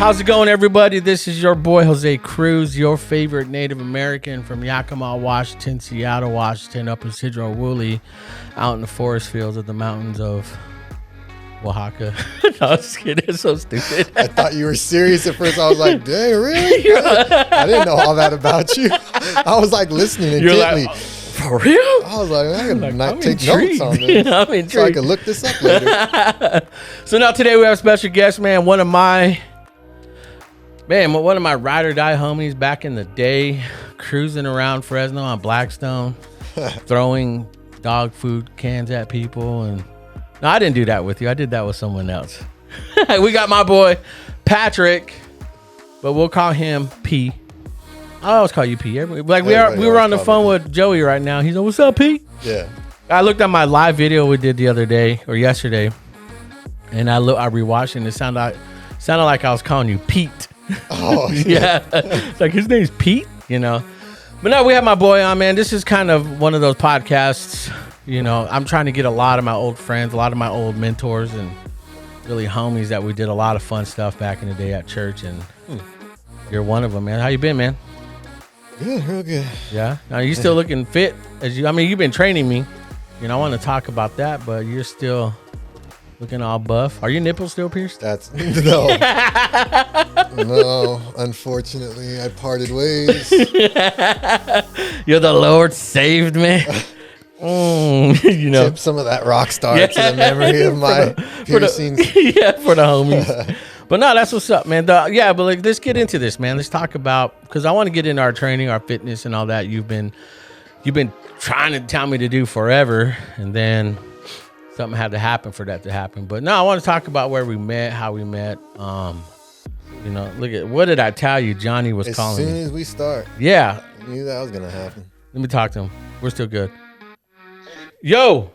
How's it going, everybody? This is your boy, Jose Cruz, your favorite Native American from Yakima, Washington, Seattle, Washington, up in Sidro Woolley, out in the forest fields of the mountains of Oaxaca. No, I was just kidding. It's so stupid. I thought you were serious at first. I was like, dang, really? I didn't know all that about you. I was like listening intently. Like, for real? I was like, I can not take notes on this. I'm intrigued. So I can look this up later. So now today we have a special guest, man. One of my ride or die homies back in the day, cruising around Fresno on Blackstone, throwing dog food cans at people. And no, I didn't do that with you. I did that with someone else. We got my boy Patrick, but we'll call him P. I always call you P. Like we were on the phone with Joey right now. He's like, "What's up, P?" Yeah. I looked at my live video we did the other day or yesterday, and I rewatched it, and it sounded like I was calling you Pete. Oh, yeah. It's like his name's Pete, you know. But no, we have my boy on, man. This is kind of one of those podcasts, you know. I'm trying to get a lot of my old friends, a lot of my old mentors, and really homies that we did a lot of fun stuff back in the day at church, and you're one of them, man. How you been, man? Good, real good. Yeah. Now you still looking fit you've been training me. You know, I want to talk about that, but you're still looking all buff. Are your nipples still pierced? No, unfortunately, I parted ways. You're the Lord saved me. You know, tip some of that rock star to the memory of my piercings. For the homies. But no, that's what's up, man. But let's get into this, man. Let's talk about, because I want to get into our training, our fitness, and all that. You've been trying to tell me to do forever, and then something had to happen for that to happen. But no, I want to talk about where we met, how we met. You know, look at, what did I tell you? Johnny was calling me. As soon as we start. Yeah. I knew that was gonna happen. Let me talk to him. We're still good. Yo.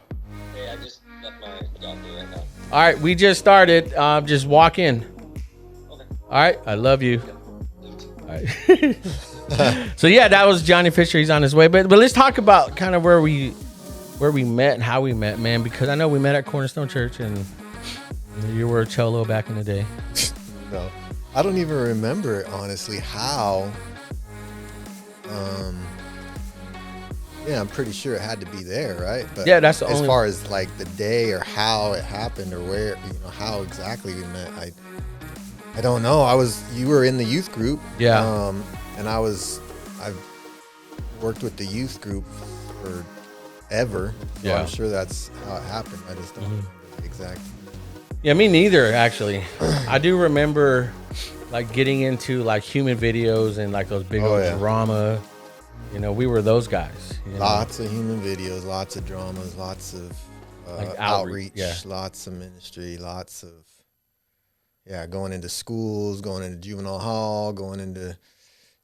Hey, I just left my doctor right now. All right, we just started. Just walk in. Okay. All right, I love you. All right. So yeah, that was Johnny Fisher. He's on his way. But let's talk about kind of where we met and how we met, man. Because I know we met at Cornerstone Church, and you were a cholo back in the day. No, I don't even remember honestly how. Yeah, I'm pretty sure it had to be there, right? But yeah, that's the as only. far as like the day or how it happened or where, how exactly we met, I don't know. You were in the youth group. Yeah. And I've worked with the youth group forever. So Yeah. I'm sure that's how it happened. I just don't remember the exact. Yeah, me neither, actually. I do remember like getting into like human videos and like those big old drama. You know, we were those guys. Lots of human videos, lots of dramas, lots of like outreach, yeah. Lots of ministry, lots of going into schools, going into juvenile hall, going into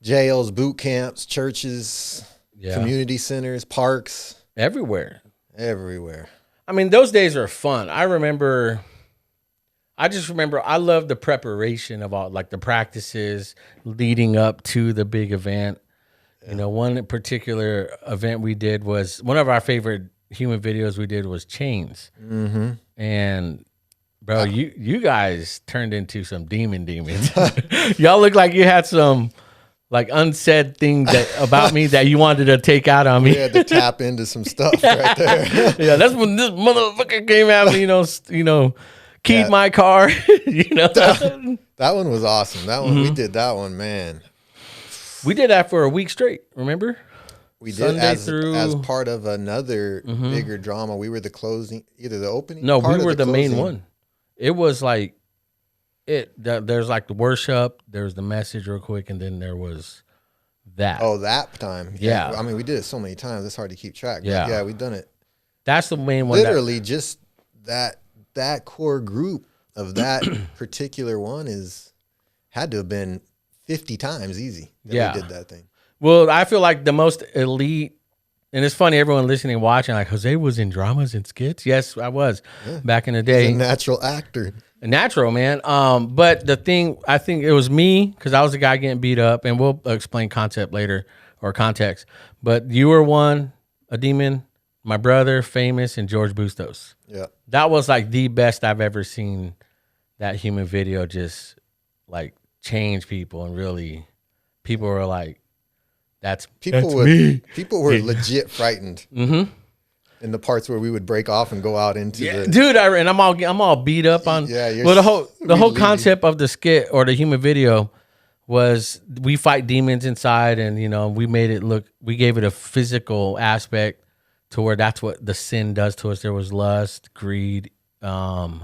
jails, boot camps, churches, community centers, parks, everywhere. I mean, those days are fun. I just remember I loved the preparation of all, like the practices leading up to the big event. You know, one particular event we did was, one of our favorite human videos we did was chains. Mm-hmm. And bro, you guys turned into some demons. Y'all look like you had some like unsaid things about me that you wanted to take out on me. We had to tap into some stuff right there. Yeah, that's when this motherfucker came at me, keyed my car. That one was awesome. That one, we did that one, man. We did that for a week straight, remember? We did as part of another bigger drama. We were the closing, either the opening. No, we were the main one. It was like there's like the worship, there's the message real quick, and then there was that. Oh, that time. Yeah. I mean, we did it so many times, it's hard to keep track. Yeah. Yeah, we've done it. That's the main one. Literally, just that core group of that particular one had to have been 50 times easy that we did that thing. Well, I feel like the most elite, and it's funny, everyone listening and watching, like, Jose was in dramas and skits. Yes, I was back in the day. He's a natural actor. Natural, man. But the thing, I think it was me, because I was the guy getting beat up, and we'll explain concept later, or context. But you were one, a demon, my brother, Famous, and George Bustos. Yeah. That was like the best I've ever seen that human video just like changed people, and really, people were like, People were legit frightened. Mm-hmm. In the parts where we would break off and go out into the dude, and I'm all beat up on. Yeah, well, the whole concept of the skit or the human video was we fight demons inside, and we made it look. We gave it a physical aspect to where that's what the sin does to us. There was lust, greed, was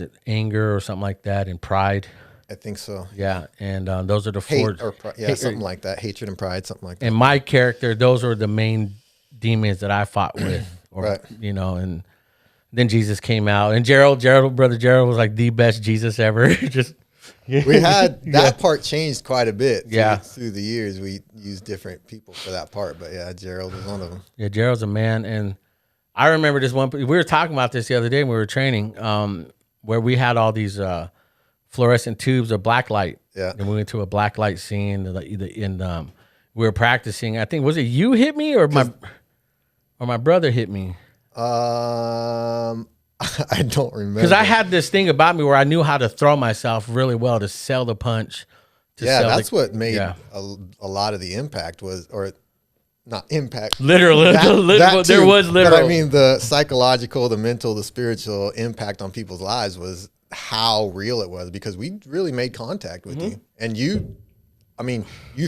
it anger or something like that, and pride. I think so. Yeah, and those are the four. Something like that. Hatred and pride, something like that. And my character, those are the main demons that I fought with, right. And then Jesus came out, and brother Gerald was like the best Jesus ever. We had that part changed quite a bit. Through the years, we used different people for that part, but Gerald was one of them. Yeah, Gerald's a man, and I remember this one. We were talking about this the other day when we were training, where we had all these fluorescent tubes of black light. Yeah, and we went to a black light scene, and we were practicing. I think was it you hit me or my brother hit me? I don't remember. Because I had this thing about me where I knew how to throw myself really well to sell the punch. That's what made a lot of the impact not impact. Literal. There was literal. But I mean, the psychological, the mental, the spiritual impact on people's lives was how real it was, because we really made contact with you. And you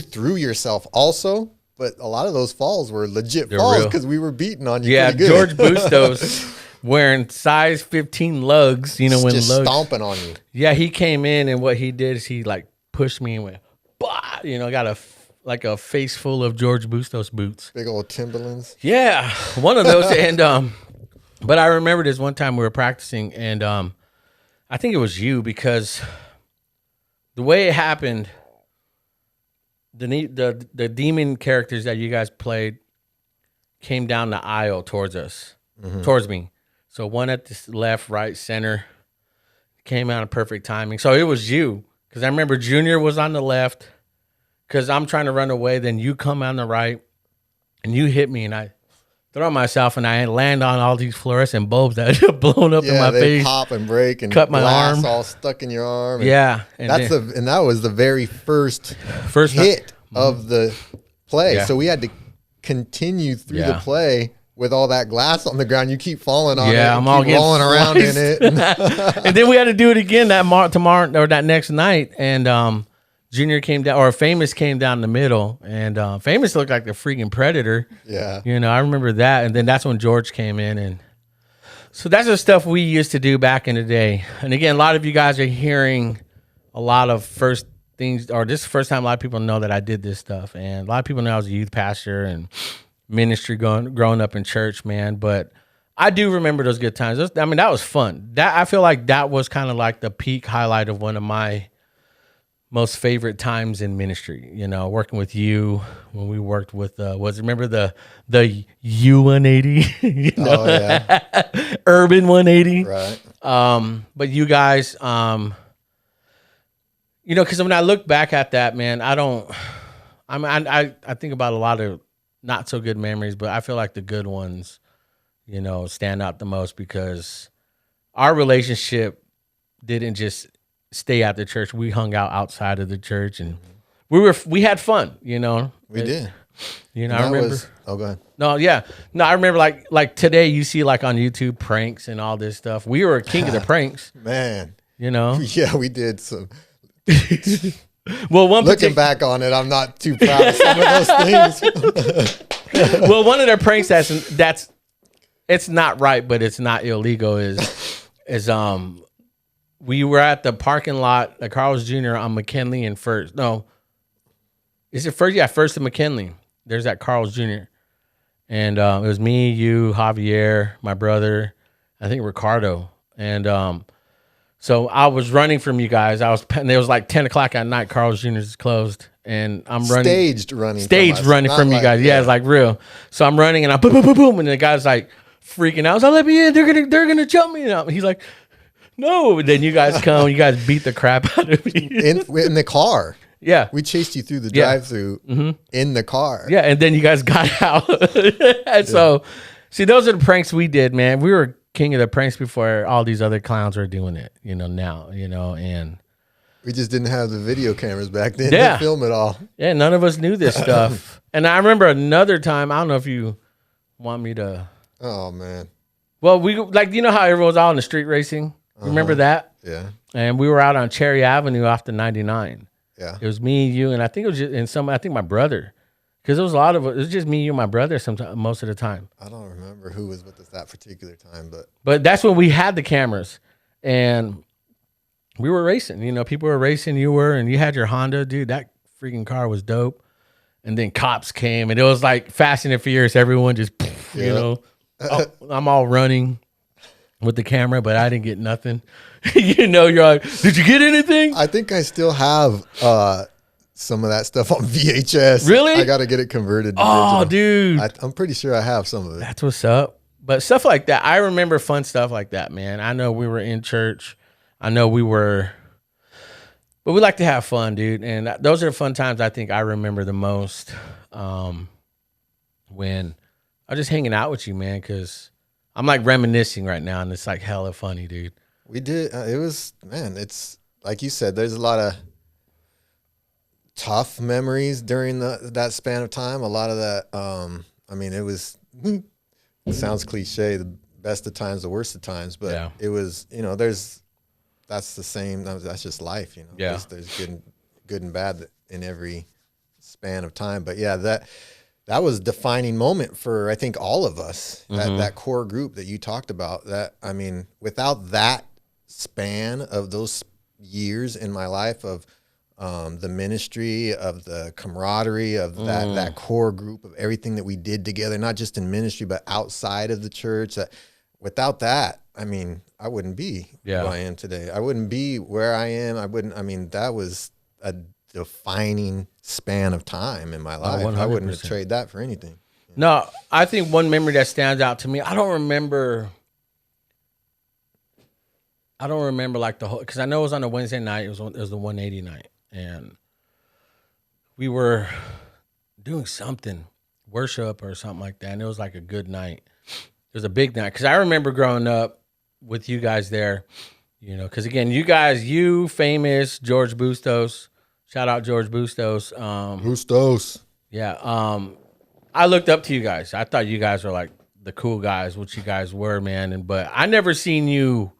threw yourself also, but a lot of those falls were legit falls because we were beating on you. Yeah, George Bustos wearing size 15 lugs, when just lugs stomping on you. Yeah, he came in, and what he did is he like pushed me and went, bah! Got a face full of George Bustos boots. Big old Timberlands. Yeah, one of those. And but I remember this one time we were practicing, and I think it was you, because the way it happened, the demon characters that you guys played came down the aisle towards us, towards me. So one at the left, right, center, came out in perfect timing. So it was you, because I remember Junior was on the left, because I'm trying to run away. Then you come on the right, and you hit me, and I throw myself, and I land on all these fluorescent bulbs that are blown up in my face. Pop and break and cut my arm, all stuck in your arm. And and that was the very first hit of the play. Yeah. So we had to continue through the play with all that glass on the ground. You keep falling on it. Yeah, I'm all rolling around in it. And then we had to do it again tomorrow or that next night. And Junior came down, or Famous came down the middle, and Famous looked like the freaking Predator. Yeah. I remember that. And then that's when George came in. And so that's the stuff we used to do back in the day. And again, a lot of you guys are hearing a lot of first things, or this is the first time a lot of people know that I did this stuff. And a lot of people know I was a youth pastor and ministry growing up in church, man. But I do remember those good times. That was fun. I feel like that was kind of like the peak highlight of one of my most favorite times in ministry, working with you when we worked with, remember the U180, Oh yeah. Urban 180. Right. But you guys, cause when I look back at that, man, I think about a lot of not so good memories, but I feel like the good ones, stand out the most, because our relationship didn't just stay at the church. We hung out outside of the church, and we had fun, We did. I remember. Go ahead. No, yeah. No, I remember like today you see like on YouTube pranks and all this stuff. We were a king of the pranks. Man. Yeah, we did some. Well, looking back on it, I'm not too proud of some of those things. Well, one of their pranks that's it's not right, but it's not illegal is we were at the parking lot at Carl's Jr. on McKinley and First. No, is it First? Yeah, First and McKinley. There's that Carl's Jr. And it was me, you, Javier, my brother, I think Ricardo. And so I was running from you guys. And it was like 10 o'clock at night. Carl's Jr. is closed. And I'm running. Staged running from you guys. Yeah, it's like real. So I'm running, and I'm boom, boom, boom, boom. And the guy's like freaking out. I was like, let me in. They're gonna jump me. And he's like, no. And then you guys come. You guys beat the crap out of me. in the car. Yeah. We chased you through the drive-through in the car. Yeah, and then you guys got out. And so, see, those are the pranks we did, man. We were king of the pranks before all these other clowns were doing it, now, and We just didn't have the video cameras back then Yeah. to film it all. Yeah, none of us knew this stuff. And I remember another time, I don't know if you want me to. Oh, man. Well, we like, you know how everyone's out on the street racing? Remember that? Yeah. And we were out on Cherry Avenue off the 99. Yeah. It was me, you, and I think it was just, I think my brother. Because there was a lot of, it was just me, you, and my brother sometimes, most of the time. I don't remember who was with us that particular time, but. But that's when we had the cameras. And we were racing. You know, people were racing, you were, and you had your Honda. Dude, that freaking car was dope. And then cops came, and it was like Fast and the Furious. Everyone just, you know, I'm all running with the camera, but I didn't get nothing. You know, you're like, did you get anything? I think I still have some of that stuff on VHS. Really? I got to get it converted to Oh, digital. dude. I'm pretty sure I have some of it. That's what's up. But stuff like that, I remember fun stuff like that, man. I know we were in church. I know we were, but we like to have fun, dude. And those are the fun times I think I remember the most when I was just hanging out with you, man, because I'm like reminiscing right now, and it's like hella funny, dude. We did. It was, man, it's like you said, there's a lot of tough memories during that span of time. A lot of that, I mean, it it sounds cliche, the best of times, the worst of times, but it was, you know, that's the same, that's just life, you know. Yeah. There's good and bad in every span of time. But yeah, that was a defining moment for, I think, all of us, that core group that you talked about. That, I mean, without that span of those years in my life of the ministry, of the camaraderie, of that core group, of everything that we did together, not just in ministry, but outside of the church, without that, I mean, I wouldn't be who I am today. I wouldn't be where I am. That was a defining span of time in my life. I wouldn't have traded that for anything. No, I think one memory that stands out to me, I don't remember like the whole, because I know it was on a Wednesday night. It was the 180 night, and we were doing something, worship or something like that, and it was like a good night. It was a big night, because I remember growing up with you guys there, you know, because again, you famous George Bustos, shout out George Bustos. Bustos. Yeah, I looked up to you guys. I thought you guys were like the cool guys, which you guys were, man. But I never seen you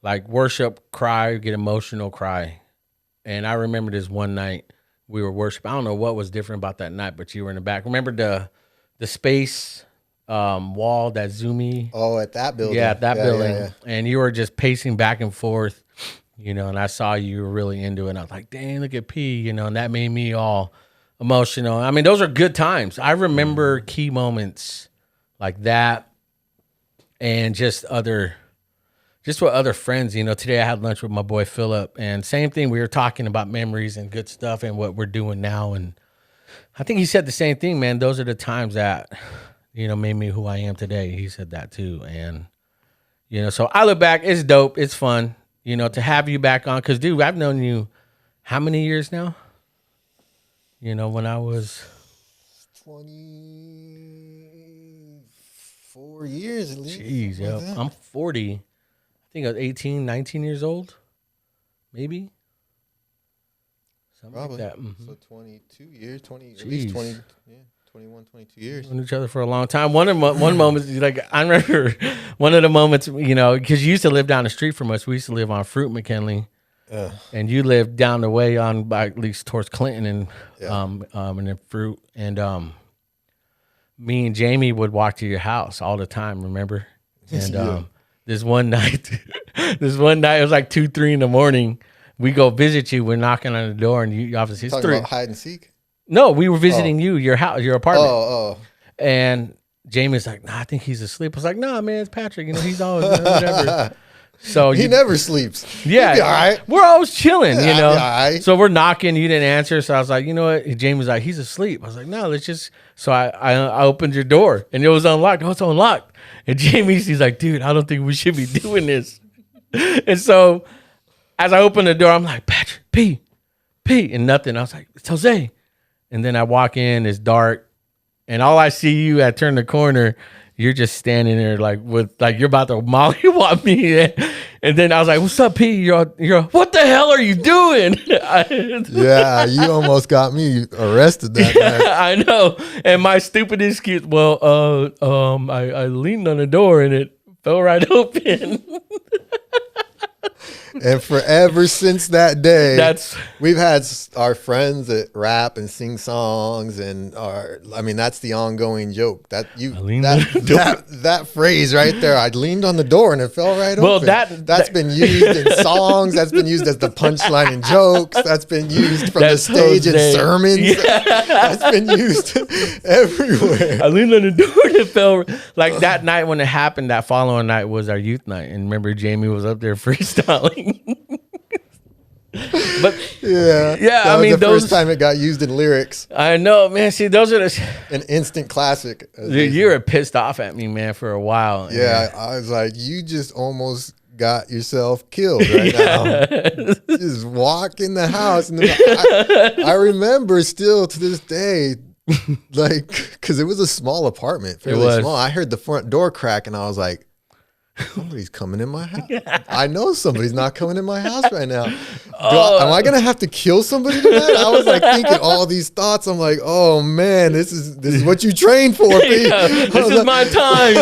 like worship, cry, get emotional, cry. And I remember this one night we were worshiping. I don't know what was different about that night, but you were in the back. Remember the space wall, that zoomy? Oh, at that building. Yeah, at that building. Yeah. And you were just pacing back and forth, you know, and I saw you were really into it. And I was like, dang, look at P, you know, and that made me all emotional. I mean, those are good times. I remember key moments like that, and just with other friends. You know, today I had lunch with my boy Philip, and same thing. We were talking about memories and good stuff and what we're doing now. And I think he said the same thing, man. Those are the times that, you know, made me who I am today. He said that too. And, you know, so I look back, it's dope. It's fun, you know, to have you back on. Cause dude, I've known you how many years now? You know, when I was 24 years at least. Jeez, yo. I'm 40. I think I was 18, 19 years old. Maybe. Something Probably. like that. Mm-hmm. So 22 years, at least 20, 21, 22 years. Known each other for a long time. One moment, like I remember one of the moments, you know, because you used to live down the street from us. We used to live on Fruit McKinley. And you lived down the way by at least towards Clinton and then Fruit. And me and Jamie would walk to your house all the time, remember? And this one night, it was like 2, 3 in the morning. We go visit you. We're knocking on the door, and you obviously it's talking 3. about hide and seek. No, we were visiting your house, your apartment. Oh. And Jamie's like, nah, I think he's asleep. I was like, nah, man, it's Patrick. You know, he's always whatever. So he never sleeps. Yeah, He'll be all right. We're always chilling, you know. All right. So we're knocking. You didn't answer. So I was like, you know what? Jamie was like, he's asleep. I was like, no, let's just. So I opened your door, and it was unlocked. Oh, it's unlocked. And he's like, dude, I don't think we should be doing this. And so as I opened the door, I'm like, Patrick, P, and nothing. I was like, it's Jose. And then I walk in. It's dark, and all I see you. I turn the corner. you're just standing there like you're about to mollywop me. And then I was like, "What's up, P? You're what the hell are you doing?" Yeah, you almost got me arrested that night. I know. And my stupid excuse, well, I leaned on the door and it fell right open. And forever since that day, we've had our friends that rap and sing songs, and that's the ongoing joke. That phrase right there, I leaned on the door and it fell right open. That's been used in songs. That's been used as the punchline in jokes. That's been used from the stage in sermons. Yeah. That's been used everywhere. I leaned on the door and it fell. Like that night when it happened, that following night was our youth night, and remember Jamie was up there freestyling. But yeah, I mean, the first time it got used in lyrics. I know, man. See, those are an instant classic. You were pissed off at me, man, for a while. Yeah, I was like, you just almost got yourself killed right now. Just walk in the house, and I remember still to this day, like, because it was a small apartment, fairly small. I heard the front door crack, and I was like, somebody's coming in my house. I know somebody's not coming in my house right now. Am I gonna have to kill somebody tonight? I was like thinking all these thoughts. I'm like, oh man, this is what you trained for, Pete. This is my time.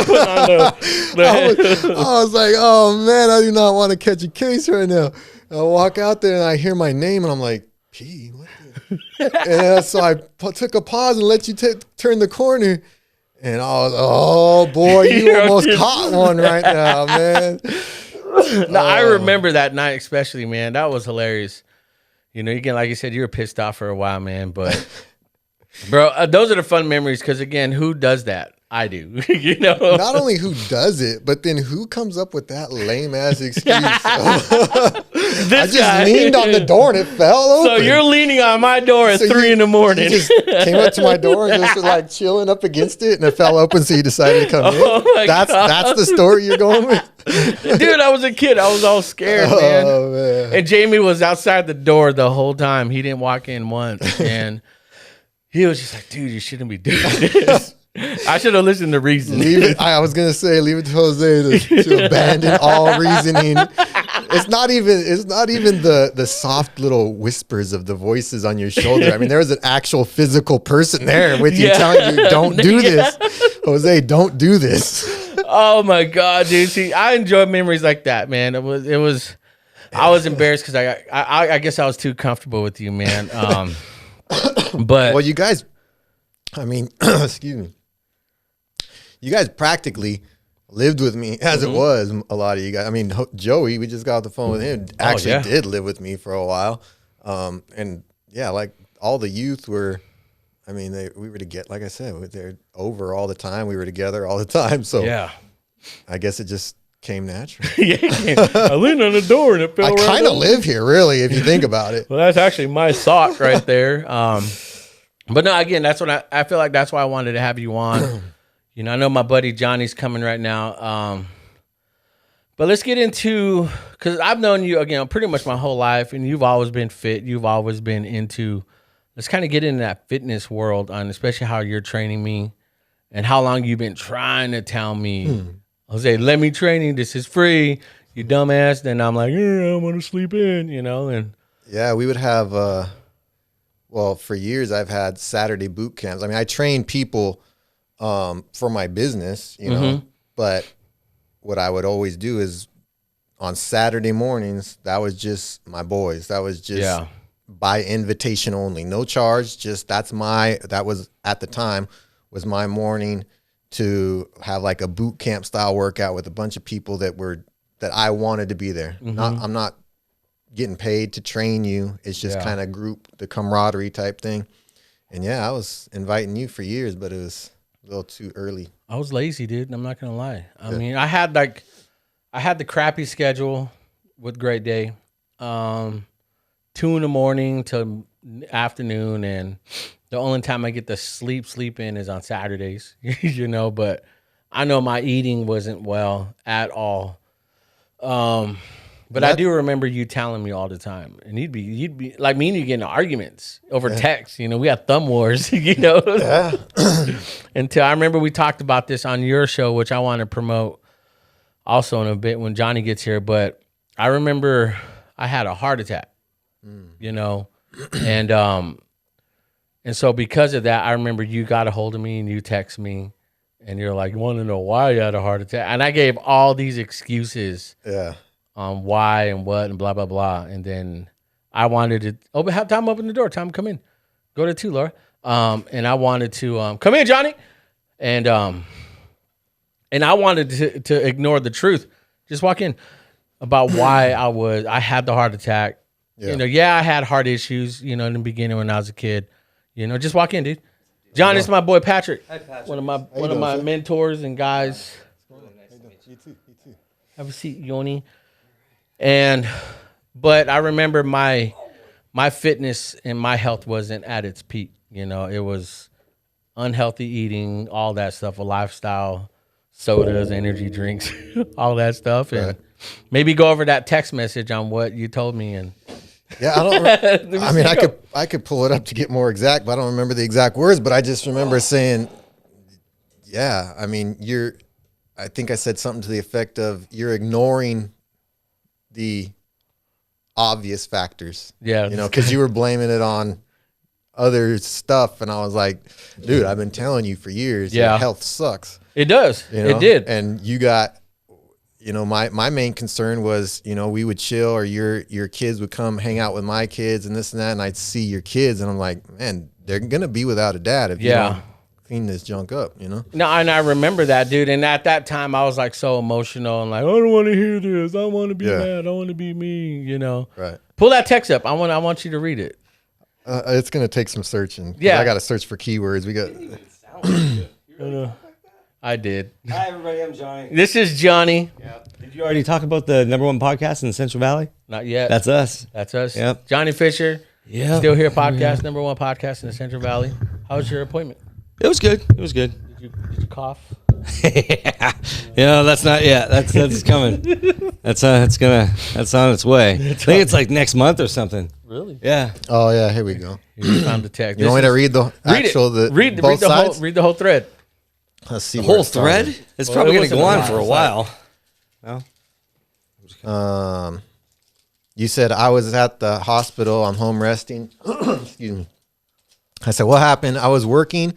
I was like, oh man, I do not want to catch a case right now. I walk out there and I hear my name and I'm like, Pete, what and so I took a pause and let you turn the corner. And I was, oh boy, you almost caught one right now, man. No, I remember that night especially, man. That was hilarious. You know, again, like you said, you were pissed off for a while, man. But, bro, those are the fun memories because, again, who does that? I do. You know, not only who does it, but then who comes up with that lame ass excuse? I just leaned on the door and it fell open. So you're leaning on my door at 3 in the morning. You just came up to my door and just was like chilling up against it, and it fell open. So you decided to come in. That's the story you're going with, dude. I was a kid. I was all scared, man. And Jamie was outside the door the whole time. He didn't walk in once, and he was just like, "Dude, you shouldn't be doing this." I should have listened to reason. I was gonna say, leave it to Jose to abandon all reasoning. It's not even the soft little whispers of the voices on your shoulder. I mean, there was an actual physical person there with you telling you, "Don't do this, Jose. Don't do this." Oh my God, dude! See, I enjoy memories like that, man. It was. I was embarrassed because I guess I was too comfortable with you, man. But well, you guys, I mean, excuse me. You guys practically lived with me as it was, a lot of you guys. I mean, Joey, we just got off the phone with him, actually did live with me for a while. And yeah, like all the youth were, I mean, we were together, like I said, they're over all the time. We were together all the time. So yeah, I guess it just came natural. I leaned on the door and it fell right I kind of live here, really, if you think about it. Well, that's actually my sock right there. But no, again, that's what I feel like that's why I wanted to have you on. You know, I know my buddy Johnny's coming right now. But let's get into, because I've known you, again, pretty much my whole life, and you've always been fit. You've always been into, let's kind of get into that fitness world, on especially how you're training me and how long you've been trying to tell me, Jose, let me train you. This is free, you dumbass. Then I'm like, yeah, I want to sleep in, you know. And yeah, we would have, well, for years I've had Saturday boot camps. I mean, I train people for my business, you know, but what I would always do is on Saturday mornings, that was just my boys. That was just by invitation only, no charge. Just that was at the time was my morning to have like a boot camp style workout with a bunch of people that I wanted to be there. I'm not getting paid to train you. It's just kind of the camaraderie type thing. And yeah, I was inviting you for years, but it was a little too early. I was lazy, dude. I'm not gonna lie. I mean, I had the crappy schedule with Great Day, 2 in the morning till afternoon, and the only time I get to sleep in is on Saturdays. You know, but I know my eating wasn't well at all. But I do remember you telling me all the time, and you'd be like me and you getting arguments over text. You know, we had thumb wars. You know, until I remember we talked about this on your show, which I want to promote also in a bit when Johnny gets here. But I remember I had a heart attack. You know, and so because of that, I remember you got a hold of me and you text me, and you're like, "You want to know why you had a heart attack?" And I gave all these excuses. Yeah. Why and what and blah, blah, blah. And then I wanted to have Tom open the door. Tom, come in. Go to 2, Laura. And I wanted to come in, Johnny. And I wanted to ignore the truth. Just walk in about why I had the heart attack. Yeah. You know, I had heart issues, you know, in the beginning when I was a kid. You know, just walk in, dude. John, it's my boy Patrick. Hi, Patrick. One of my mentors and guys. Really nice to meet you. You too. Have a seat, Yoni. But I remember my fitness and my health wasn't at its peak. You know, it was unhealthy eating, all that stuff, a lifestyle, sodas, energy drinks, all that stuff. And maybe go over that text message on what you told me. And yeah, I mean, I could pull it up to get more exact, but I don't remember the exact words. But I just remember saying, yeah, I mean, I think I said something to the effect of you're ignoring the obvious factors. Yeah. You know, because you were blaming it on other stuff. And I was like, dude, I've been telling you for years, your health sucks. It does. You know? It did. And you got, you know, my main concern was, you know, we would chill or your kids would come hang out with my kids and this and that. And I'd see your kids and I'm like, man, they're going to be without a dad if you don't clean this junk up, you know? No, and I remember that, dude. And at that time, I was like so emotional and like, I don't want to hear this. I want to be mad. I want to be mean, you know? Right. Pull that text up. I want you to read it. It's going to take some searching. Yeah. I got to search for keywords. We got. I did. Hi, everybody. I'm Johnny. This is Johnny. Yeah. Did you already talk about the #1 podcast in the Central Valley? Not yet. That's us. That's us. Yep. Johnny Fisher. Yeah. Still Here podcast, #1 podcast in the Central Valley. How was your appointment? It was good. It was good. Did you cough? Yeah, that's not yet. That's coming. That's on its way. I think it's like next month or something. Really? Yeah. Oh yeah, here we go. You found the text. You want me to read the actual read the whole thread. Let's see. The whole thread? It's probably going to go on for a while. No. You said I was at the hospital. I'm home resting. Excuse me. I said, what happened? I was working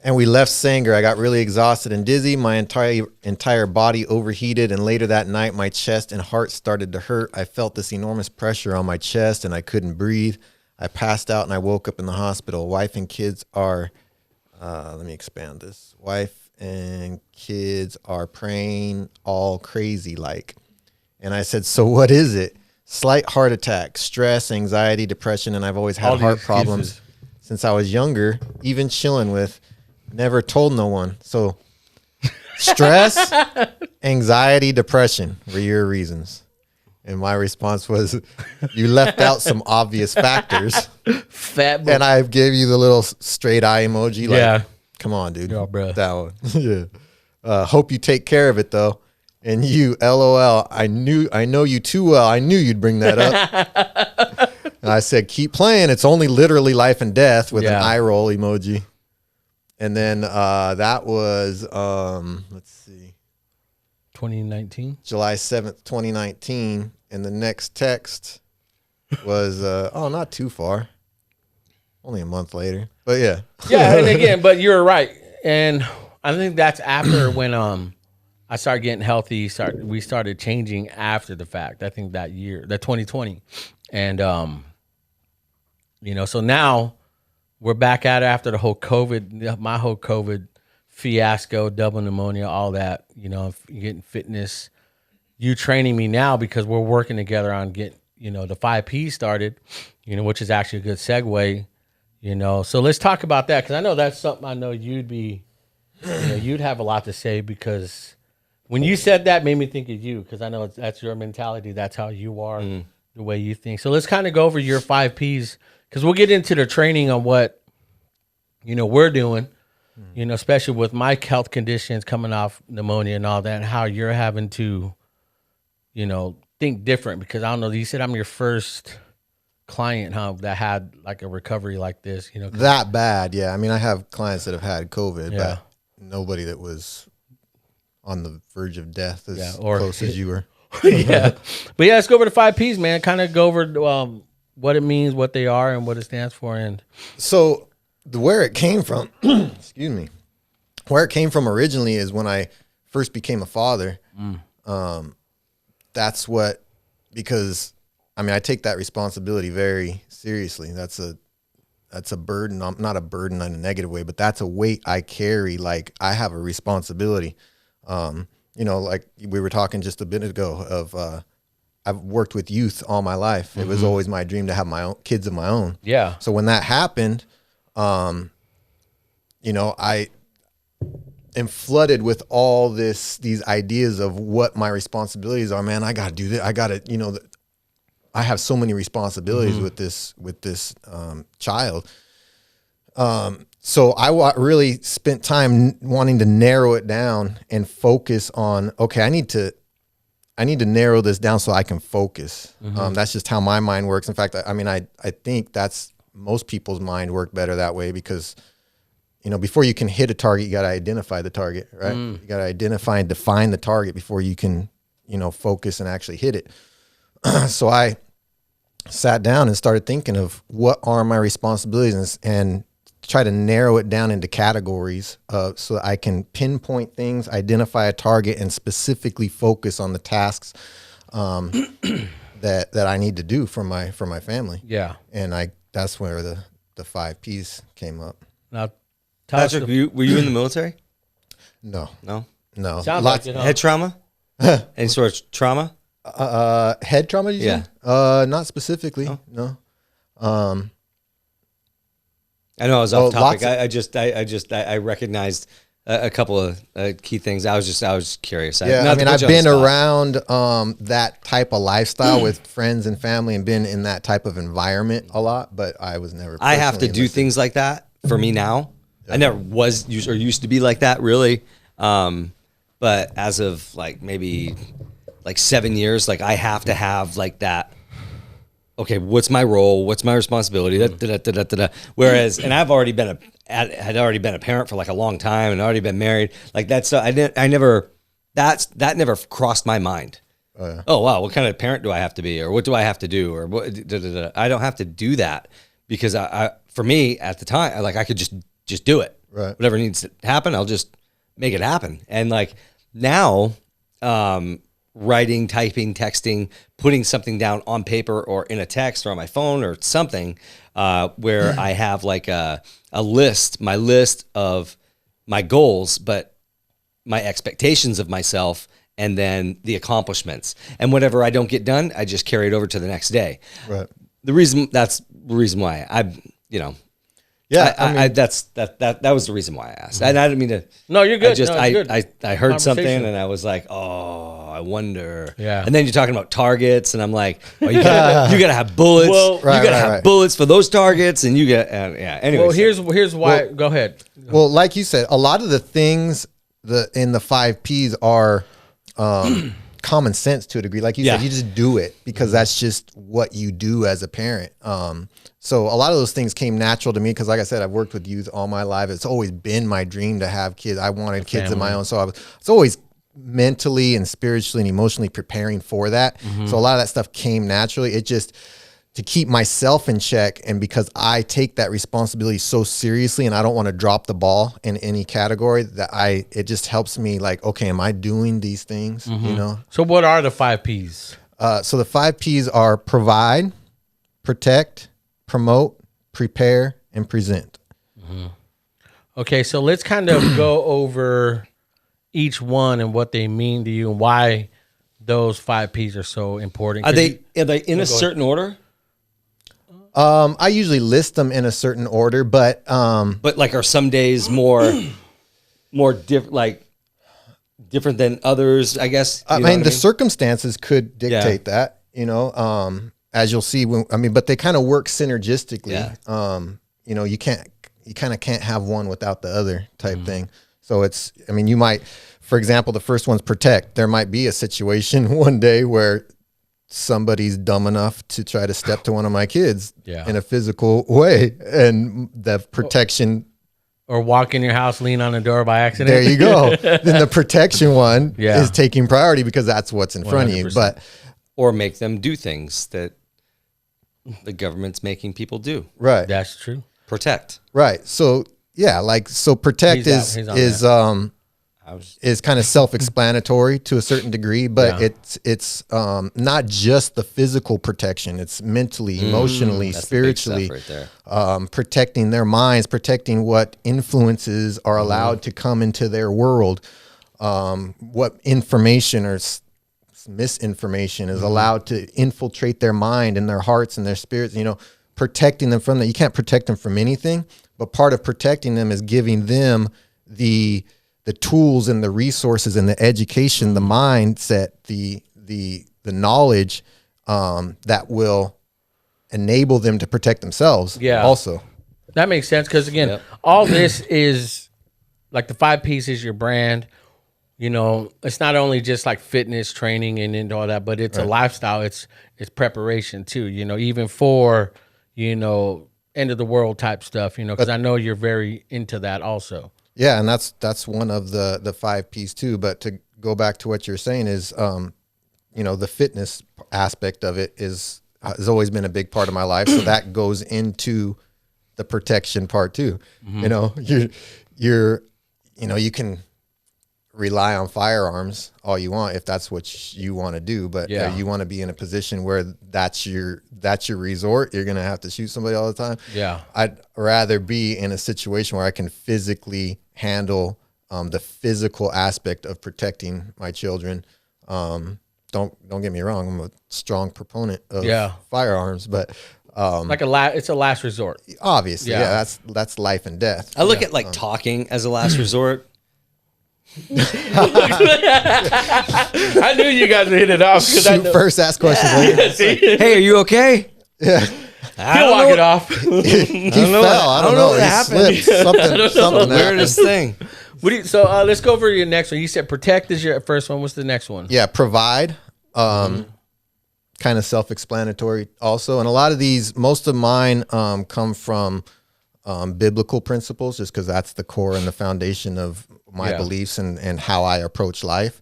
and we left Sanger. I got really exhausted and dizzy. My entire body overheated. And later that night, my chest and heart started to hurt. I felt this enormous pressure on my chest and I couldn't breathe. I passed out and I woke up in the hospital. Wife and kids are, let me expand this. Wife and kids are praying all crazy like. And I said, so what is it? Slight heart attack, stress, anxiety, depression. And I've always had heart problems since I was younger, even chilling with. Never told no one. So stress, anxiety, depression were your reasons. And my response was, you left out some obvious factors. And I gave you the little straight eye emoji. Like, come on, dude. Yo, bro. That one. Yeah. Hope you take care of it, though. And you, LOL, I know you too well. I knew you'd bring that up. And I said, keep playing. It's only literally life and death with an eye roll emoji. And then that was, let's see. 2019? July 7th, 2019. And the next text was, not too far. Only a month later. But yeah. Yeah, and again, but you're right. And I think that's after when I started getting healthy. We started changing after the fact. I think that year, that 2020. And, so now we're back at it after the whole COVID, my whole COVID fiasco, double pneumonia, all that, getting fitness. You training me now because we're working together on getting, the 5P started, which is actually a good segue, So let's talk about that because I know that's something I know you'd be, you'd have a lot to say because when you said that made me think of you because I know that's your mentality. That's how you are, the way you think. So let's kind of go over your 5Ps because we'll get into the training on what, we're doing, especially with my health conditions coming off pneumonia and all that, and how you're having to, think different because I don't know. You said I'm your first client, huh? That had like a recovery like this, you know? That bad, yeah. I mean, I have clients that have had COVID, Yeah. but nobody that was on the verge of death as Yeah, or- close as you were. Yeah. But yeah, let's go over the 5 Ps, man. Kind of go over what it means, what they are, and what it stands for. And So where it came from, excuse me, where it came from originally is when I first became a father. That's what, because I mean, I take that responsibility very seriously. That's a burden, not a burden in a negative way, but that's a weight I carry. Like I have a responsibility. You know, like we were talking just a bit ago of, I've worked with youth all my life. It was always my dream to have my own kids of my own. yeah. So when that happened, you know, I am flooded with all these ideas of what my responsibilities are. Man, I got to do this. I got to, you know, I have so many responsibilities with this child. So I really spent time wanting to narrow it down and focus on, okay, I need to narrow this down so I can focus. That's just how my mind works. In fact, I mean, I think that's most people's mind work better that way because, you know, before you can hit a target, you got to identify the target, right? You got to identify and define the target before you can, you know, focus and actually hit it. So I sat down and started thinking of what are my responsibilities and try to narrow it down into categories so that I can pinpoint things, identify a target, and specifically focus on the tasks that I need to do for my family. Yeah. And that's where the 5 Ps came up. Now, tell us Patrick, were you in the military? No, No. sounds lots like it, huh? Head trauma? Any sort of trauma? head trauma. Did you Yeah. say? Not specifically. No. I know I was Well, off topic. lots of- I recognized a couple of key things. I was curious. Yeah, not I to mean, put I've you on the been spot. around that type of lifestyle with friends and family, and been in that type of environment a lot. But I was never. I have to personally do enlisted. things like that for me now. I never was used to be like that really. But as of like maybe like 7 years, like I have to have like that. Okay, what's my role? What's my responsibility? Whereas, and I've already been had already been a parent for like a long time and already been married. Like that's that never crossed my mind. Oh wow, what kind of parent do I have to be, or what do I have to do, or what? I don't have to do that because I for me at the time, I could just do it. Right. Whatever needs to happen, I'll just make it happen. And like now, writing, typing, texting, putting something down on paper or in a text or on my phone or something, where I have like my list of my goals, but my expectations of myself, and then the accomplishments. And whatever I don't get done, I just carry it over to the next day. Right. That's the reason why Yeah. that was the reason why I asked. And I didn't mean to. No, you're good. I No, it's good. I heard something Conversation. and I was like, oh, I wonder. Yeah. And then you're talking about targets, and I'm like, oh, you gotta have bullets. Well- you gotta have right. bullets for those targets, and you get yeah. Anyway, Well, here's why. Go ahead. Well, like you said, a lot of the things in the 5 Ps are common sense to a degree. Like you said, Yeah. you just do it because that's just what you do as a parent. So a lot of those things came natural to me because, like I said, I've worked with youth all my life. It's always been my dream to have kids. I wanted kids of my own. So it's always mentally and spiritually and emotionally preparing for that. So a lot of that stuff came naturally. It just, to keep myself in check, and because I take that responsibility so seriously and I don't want to drop the ball in any category, that it just helps me like, okay, am I doing these things? You know? So, what are the 5 Ps? So the 5 Ps are provide, protect, promote, prepare, and present. Okay, so let's kind of go over each one and what they mean to you and why those 5 Ps are so important. are they in a certain order? I usually list them in a certain order, but But like, are some days more different than others? I guess. I You know mean, what the circumstances could dictate that, you know, as you'll see but they kind of work synergistically. Yeah. You know, you kind of can't have one without the other type thing. So you might, for example, the first one's protect. There might be a situation one day where somebody's dumb enough to try to step to one of my kids Yeah. in a physical way, and the protection. Or walk in your house, lean on the door by accident. There you go. Then the protection one Yeah. is taking priority because that's what's in front of you. 100%. But Or make them do things that the government's making people do. right, That's true. Protect. right. So yeah, like so protect He's on is kind of self-explanatory to a certain degree, but Yeah. it's not just the physical protection. It's mentally, emotionally, That's the big spiritually, stuff right there. protecting their minds, protecting what influences are allowed to come into their world, what information or misinformation is allowed to infiltrate their mind and their hearts and their spirits. You know, protecting them from that. You can't protect them from anything, but part of protecting them is giving them the tools and the resources and the education, the mindset, the knowledge that will enable them to protect themselves. Yeah. Also. That makes sense because again, Yep. all this is like the 5 P's is your brand. You know, it's not only just like fitness training and all that, but it's a lifestyle. It's preparation too. You know, even for end of the world type stuff. You know, because I know you're very into that also. Yeah, and that's one of the 5 P's too. But to go back to what you're saying is, the fitness aspect of it has always been a big part of my life. So that goes into the protection part too. Mm-hmm. You know, you can rely on firearms all you want if that's what you want to do, but Yeah. you want to be in a position where that's your resort. You're gonna have to shoot somebody all the time. Yeah. I'd rather be in a situation where I can physically handle the physical aspect of protecting my children. Don't get me wrong. I'm a strong proponent of firearms, but Like it's a last resort. obviously, Yeah. that's life and death. I look at like talking as a last resort. I knew you guys would hit it off because I Shoot know. first, ask questions later. See, Hey, are you okay? Yeah. he'll walk it off. He know fell. what- I don't know. what He happened. slipped. Something happened. Weirdest thing. So let's go over your next one. You said protect is your first one. What's the next one? Yeah, provide. Kind of self-explanatory also. And a lot of these, most of mine come from biblical principles, just because that's the core and the foundation of my beliefs and how I approach life.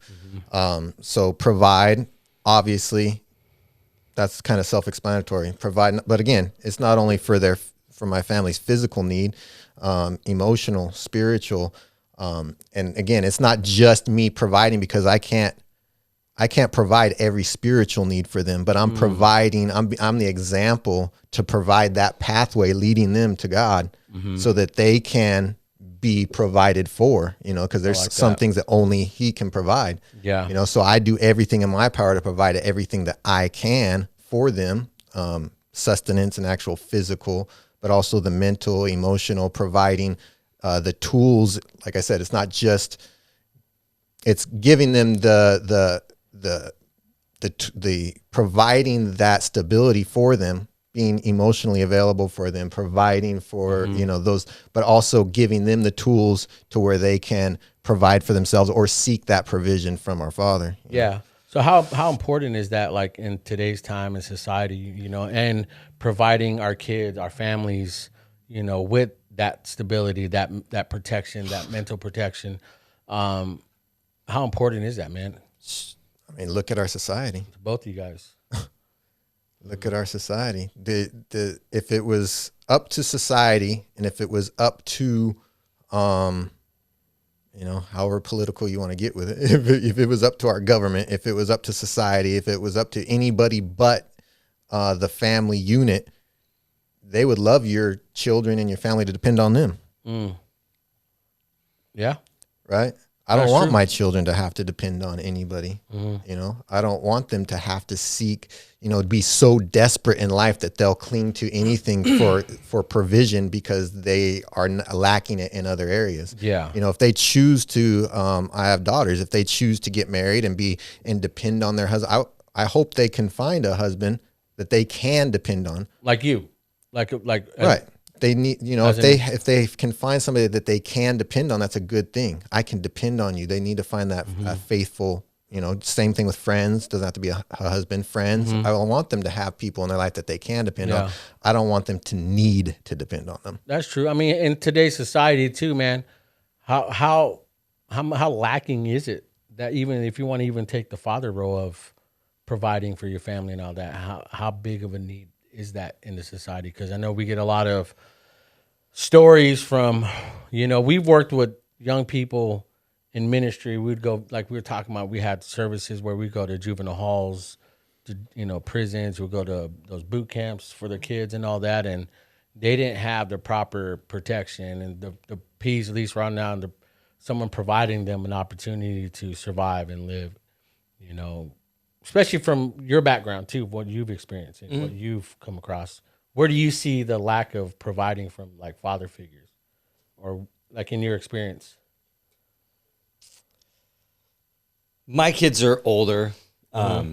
So provide, obviously, that's kind of self-explanatory. Provide, but again, it's not only for my family's physical need, emotional, spiritual, and again, it's not just me providing because I can't provide every spiritual need for them, but I'm providing. I'm the example to provide that pathway leading them to God, so that they can be provided for. Because there's some things that only He can provide. Yeah. So I do everything in my power to provide everything that I can for them, sustenance and actual physical, but also the mental, emotional, providing the tools. Like I said, it's not just. It's giving them the providing that stability for them, being emotionally available for them, providing for those, but also giving them the tools to where they can provide for themselves or seek that provision from our Father. Yeah. So how important is that, like in today's time and society, and providing our kids, our families, with that stability, that protection, that mental protection. How important is that, man? I mean, look at our society. Both of you guys. Look at our society. If it was up to society, and if it was up to, however political you want to get with it, if it was up to our government, if it was up to society, if it was up to anybody but the family unit, they would love your children and your family to depend on them. Yeah. Right? I don't That's want true. my children to have to depend on anybody. I don't want them to have to seek, be so desperate in life that they'll cling to anything for provision because they are lacking it in other areas. Yeah. If they choose to, I have daughters, if they choose to get married and depend on their husband, I hope they can find a husband that they can depend on. Like you. Like Right. They need, if they can find somebody that they can depend on, that's a good thing. I can depend on you. They need to find that faithful, You know, same thing with friends. Doesn't have to be a husband. Friends. I want them to have people in their life that they can depend on. I don't want them to need to depend on them. That's true. I mean, in today's society too, man, how lacking is it that even if you want to even take the father role of providing for your family and all that, how big of a need is that in the society? Because I know we get a lot of stories from, you know, we've worked with young people in ministry. We'd go, like we were talking about, we had services where we go to juvenile halls, to, you know, prisons. We'll go to those boot camps for the kids and all that. And they didn't have the proper protection and the P's, at least right now, someone providing them an opportunity to survive and live, you know, especially from your background too, what you've experienced and what you've come across. Where do you see the lack of providing from like father figures or like in your experience? My kids are older. How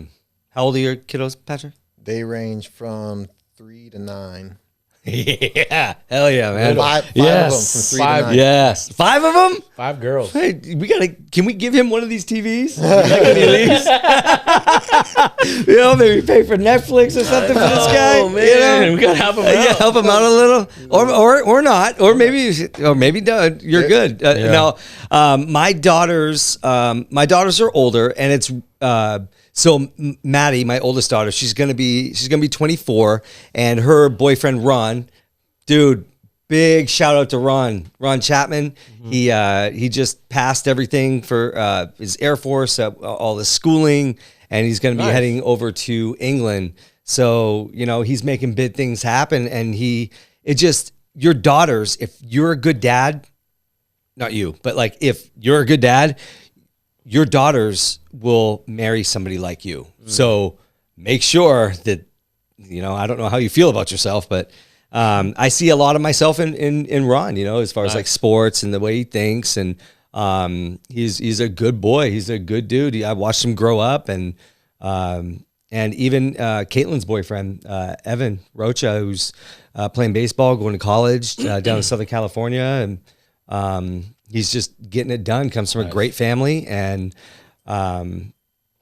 old are your kiddos, Patrick? They range from 3 to 9. Yeah, hell yeah, man. Five of them from 3 to 9. Yes, 5 of them. 5 girls. Hey, can we give him one of these TVs? Like any of these? You know, maybe pay for Netflix or something for this guy. Oh man, you know? we gotta help him out. Yeah, help him out a little, or not, or maybe you're good. Now, my daughters are older, and it's so Maddie, my oldest daughter, she's gonna be 24, and her boyfriend Ron, dude. Big shout out to Ron Chapman. He just passed everything for his Air Force, all the schooling, and he's going to be heading over to England. So, you know, he's making big things happen. And your daughters, if you're a good dad, not you, but like if you're a good dad, your daughters will marry somebody like you. So make sure that, you know, I don't know how you feel about yourself, but I see a lot of myself in Ron, you know, as far as like sports and the way he thinks. And he's a good boy. He's a good dude. I watched him grow up, and even Caitlin's boyfriend, Evan Rocha, who's playing baseball, going to college down in Southern California. And he's just getting it done, comes from a great family. And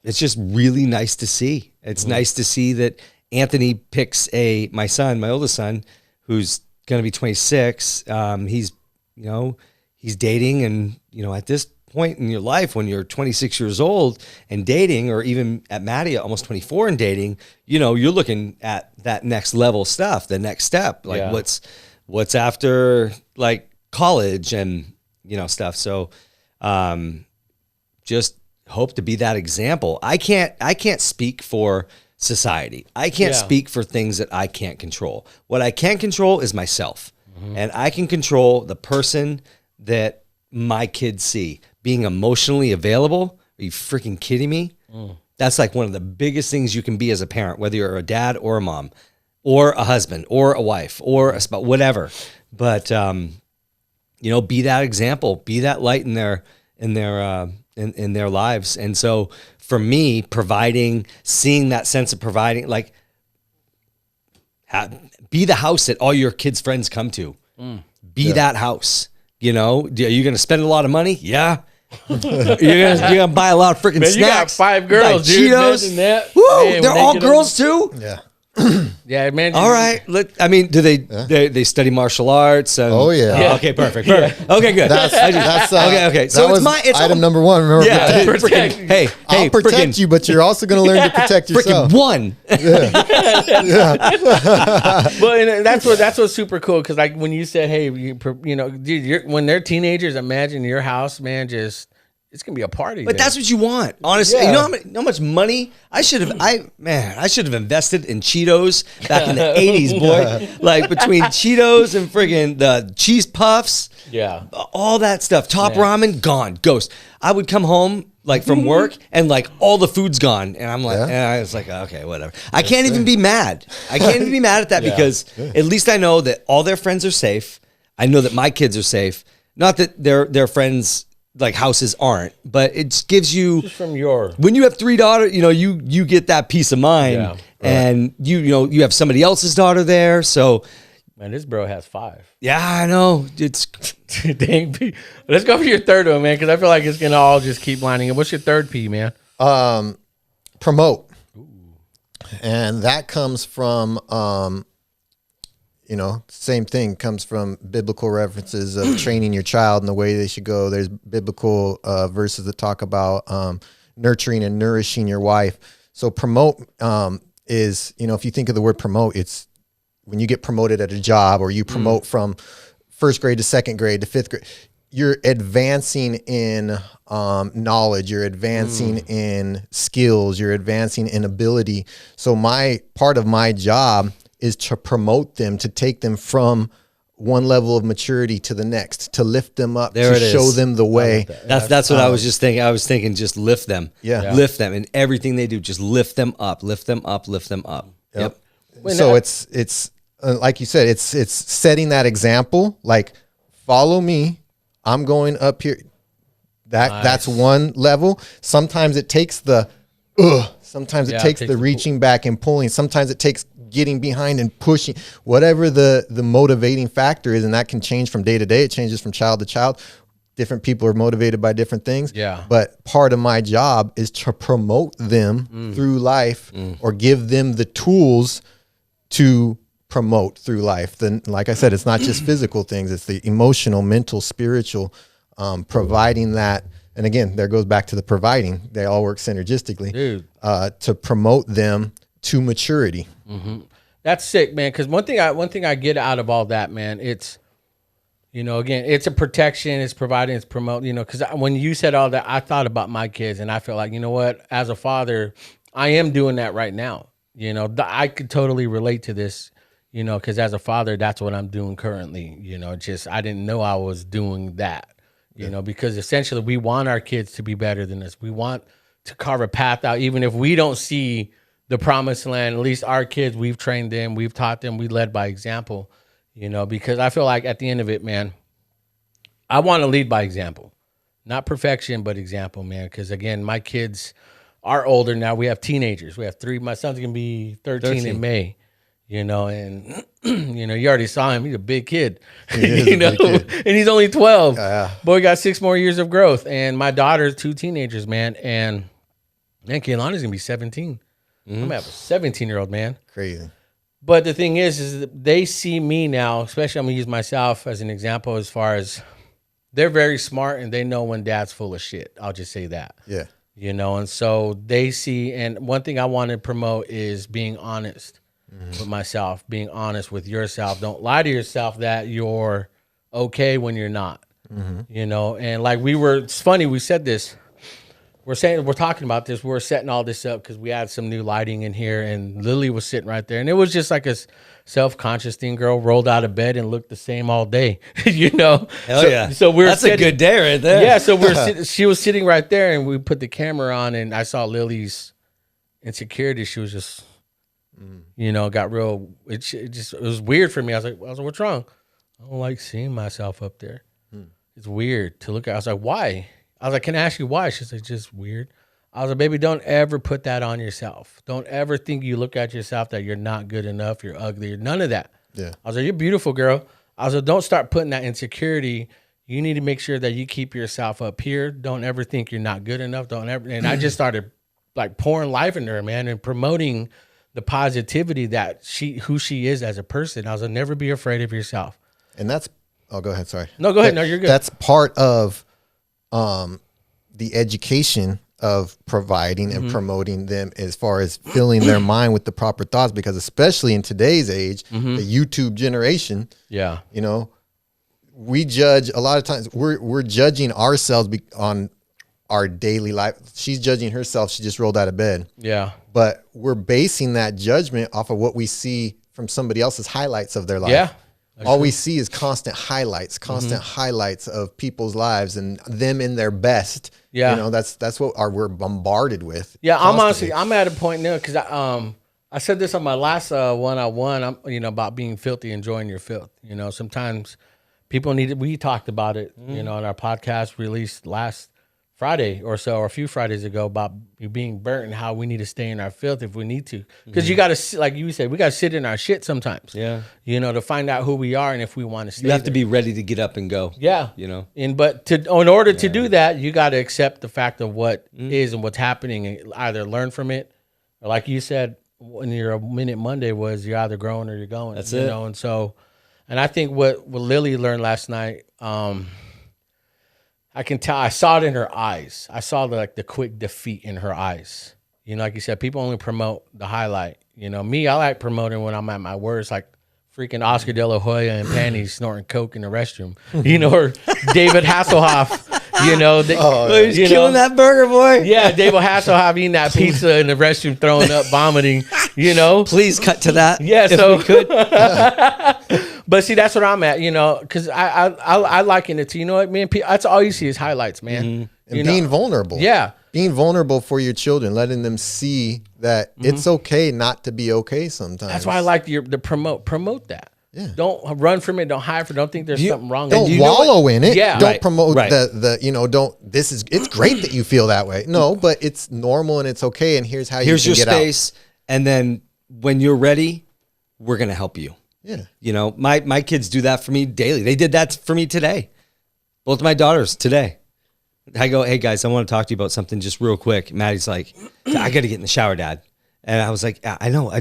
it's just really nice to see. It's nice to see that Anthony picks my oldest son, who's going to be 26. He's dating, and, you know, at this point in your life, when you're 26 years old and dating, or even at Maddie, almost 24 and dating, you know, you're looking at that next level stuff, the next step, like what's after like college and, you know, stuff. So, just hope to be that example. I can't speak for society. I can't speak for things that I can't control. What I can control is myself. And I can control the person that my kids see. Being emotionally available. Are you freaking kidding me? That's like one of the biggest things you can be as a parent, whether you're a dad or a mom or a husband or a wife or a spouse, whatever. But, you know, be that example, be that light in their lives. And so for me, seeing that sense of providing, like, be the house that all your kids' friends come to. Be that house. You know, are you going to spend a lot of money? Yeah. You're gonna buy a lot of freaking snacks. You got 5 girls, dude. Cheetos. That. Woo, Man, they're all girls too. Yeah. Yeah, man. All right. I mean, do they study martial arts? And, Oh, yeah. Okay, perfect. Okay, good. That's okay. So that was item number 1. Remember, Protect. Hey, I'll protect you, but you're also going to learn to protect yourself. Freaking one. Well, and that's what's super cool, because like when you said, hey, you know, dude, when they're teenagers, imagine your house, man, it's gonna be a party. But that's what you want, honestly. You know how much money I should have invested in Cheetos back in the 80s, boy. Like between Cheetos and friggin' the cheese puffs, all that stuff. Top ramen gone, ghost. I would come home like from work and like all the food's gone, and I'm like, and I was like, okay, whatever. I can't even be mad. I can't even be mad at that because at least I know that all their friends are safe. I know that my kids are safe. Not that their friends, like, houses aren't, but it gives you, just from when you have 3 daughters, you know, you get that peace of mind, and you know you have somebody else's daughter there. So, man, this bro has 5. Yeah, I know. It's dang. Let's go for your third one, man, because I feel like it's gonna all just keep lining up. What's your third P, man? Promote. And that comes from, same thing comes from biblical references of training your child in the way they should go. There's biblical verses that talk about nurturing and nourishing your wife. So promote is, if you think of the word promote, it's when you get promoted at a job or you promote from first grade to second grade to fifth grade, you're advancing in knowledge, you're advancing in skills, you're advancing in ability. So part of my job is to promote them, to take them from one level of maturity to the next, to lift them up, to show them the way. That's what I was just thinking. I was thinking just lift them. Yeah. Lift them in everything they do. Just lift them up, lift them up, lift them up. Yep. So it's like you said, it's setting that example, like follow me. I'm going up here. That's one level. Sometimes it takes sometimes it takes the reaching back and pulling. Sometimes it takes getting behind and pushing, whatever the motivating factor is. And that can change from day to day. It changes from child to child. Different people are motivated by different things. Yeah. But part of my job is to promote them through life or give them the tools to promote through life. Then, like I said, it's not just physical things, it's the emotional, mental, spiritual, providing that. And again, there goes back to the providing. They all work synergistically. Dude. To promote them to maturity. That's sick, man. Because one thing I get out of all that, man, it's, again, it's a protection, it's providing, it's promoting, because when you said all that, I thought about my kids and I felt like, what, as a father, I am doing that right now. I could totally relate to this, because as a father, that's what I'm doing currently. Just I didn't know I was doing that, because essentially we want our kids to be better than us. We want to carve a path out, even if we don't see the promised land. At least our kids, we've trained them, we've taught them, we led by example, because I feel like at the end of it, man, I want to lead by example, not perfection, but example, man. Because again, my kids are older now. We have teenagers. We have 3. My son's going to be 13 in May. And you already saw him. He's a big kid, and he's only 12. Boy got 6 more years of growth. And my daughter's 2 teenagers, man. And man, Kehlani's gonna be 17. I'm gonna have a 17-year-old, man. Crazy. But the thing is that they see me now, especially I'm gonna use myself as an example as far as they're very smart and they know when dad's full of shit. I'll just say that. Yeah. And so they see, and one thing I want to promote is being honest. With myself, being honest with yourself. Don't lie to yourself that you're okay when you're not. And like it's funny, we said this. We're talking about this. We're setting all this up because we had some new lighting in here, and Lily was sitting right there, and it was just like a self-conscious thing. Girl rolled out of bed and looked the same all day. Hell yeah. So that's a good day right there. Yeah. So she was sitting right there, and we put the camera on, and I saw Lily's insecurity. She was just. Got real. It was weird for me. I was like, what's wrong? I don't like seeing myself up there. It's weird to look at. I was like, why? I was like, can I ask you why? She's like, just weird. I was like, baby, don't ever put that on yourself. Don't ever think you look at yourself that you're not good enough, you're ugly, none of that. Yeah. I was like, you're beautiful, girl. I was like, don't start putting that insecurity. You need to make sure that you keep yourself up here. Don't ever think you're not good enough. Don't ever. And I just started like pouring life into her, man, and promoting the positivity that who she is as a person. I was like, never be afraid of yourself. And that's, go ahead. Sorry. No, go ahead. No, you're good. That's part of the education of providing and promoting them as far as filling their mind with the proper thoughts, because especially in today's age, the YouTube generation, we judge a lot of times. We're judging ourselves on our daily life. She's judging herself. She just rolled out of bed. Yeah. But we're basing that judgment off of what we see from somebody else's highlights of their life. Yeah. All we see is constant highlights of people's lives and them in their best. Yeah. That's what we're bombarded with. Yeah. Constantly. I'm at a point now because I said this on my last one-on-one, about being filthy, enjoying your filth. Sometimes people we talked about it, on our podcast released last Friday or so, or a few Fridays ago, about you being burnt and how we need to stay in our filth if we need to. Because you got to, like you said, we got to sit in our shit sometimes. Yeah. You know, to find out who we are and if we want to stay. You have to there. be ready to get up and go. Yeah. You know? But in order to do that, you got to accept the fact of what is and what's happening and either learn from it, or like you said, when your Minute Monday was, you're either growing or you're going. That's you it. know, and so, and I think what Lily learned last night, I can tell. I saw it in her eyes. I saw the quick defeat in her eyes. You know, like you said, people only promote the highlight. You know, me, I like promoting when I'm at my worst, like freaking Oscar De La Hoya in panties snorting coke in the restroom. You know, or David Hasselhoff. You know, He's killing that burger, boy. Yeah, David Hasselhoff eating that pizza in the restroom, throwing up, vomiting. You know, Please cut to that. yeah. if So we could. But see, that's what I'm at, you know, because I liken it to, you know what, man, that's all you see is highlights, man. And You being know? vulnerable. Yeah. Being vulnerable for your children, letting them see that it's okay not to be okay sometimes. That's why I like the promote that. Yeah. Don't run from it. Don't hide from it. Don't think there's something wrong. Don't with you. wallow in it. Yeah. Don't Right, promote right. it's great that you feel that way. No, but it's normal and it's okay. And here's how Here's you your can get space. And then when you're ready, we're going to help you. out. Yeah. You know, my kids do that for me daily. They did that for me today. Both of my daughters today. I go, hey guys, I want to talk to you about something just real quick. Maddie's like, I got to get in the shower, Dad. And I was like, I know, I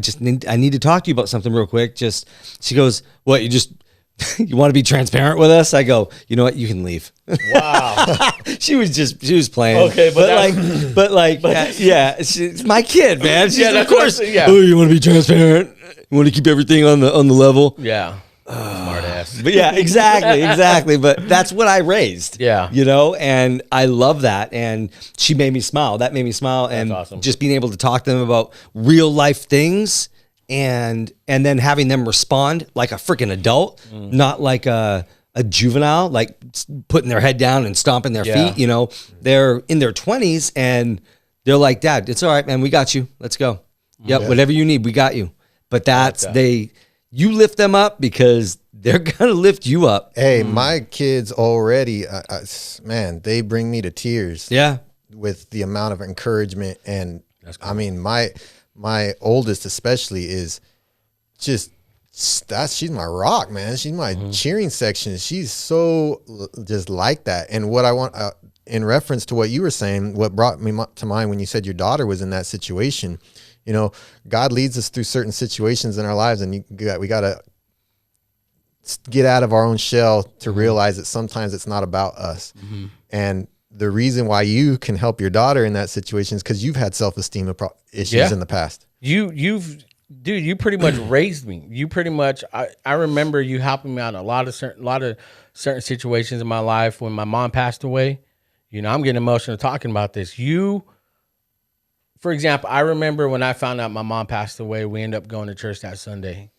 need to talk to you about something real quick. She goes, what, you want to be transparent with us? I go, you know what, you can leave. Wow. she was playing. Okay, yeah, it's my kid, man. She's, Yeah, of that's what I'm course. saying, yeah. Oh, you want to be transparent? You want to keep everything on the level? Yeah. Smart ass. But yeah, exactly. But that's what I raised. Yeah. You know, and I love that. And she made me smile. That made me smile. And awesome. just being able to talk to them about real life things and then having them respond like a freaking adult, not like a juvenile, like putting their head down and stomping their Yeah. feet. You know, they're in their 20s and they're like, Dad, it's all right, man. We got you. Let's go. Yep. Whatever you need, we got you. But that's you lift them up because they're going to lift you up. Hey, my kids already, man, they bring me to tears. Yeah. With the amount of encouragement. And I mean, my oldest especially is just, she's my rock, man. She's my cheering section. She's so just like that. And what I want, in reference to what you were saying, what brought me to mind when you said your daughter was in that situation, you know, God leads us through certain situations in our lives, and we got to get out of our own shell to realize that sometimes it's not about us. And the reason why you can help your daughter in that situation is because you've had self-esteem issues in the past. Dude, you pretty much raised me. You pretty much, I remember you helping me out in a lot of certain situations in my life. When my mom passed away, you know, I'm getting emotional talking about this. For example, I remember when I found out my mom passed away, we ended up going to church that Sunday.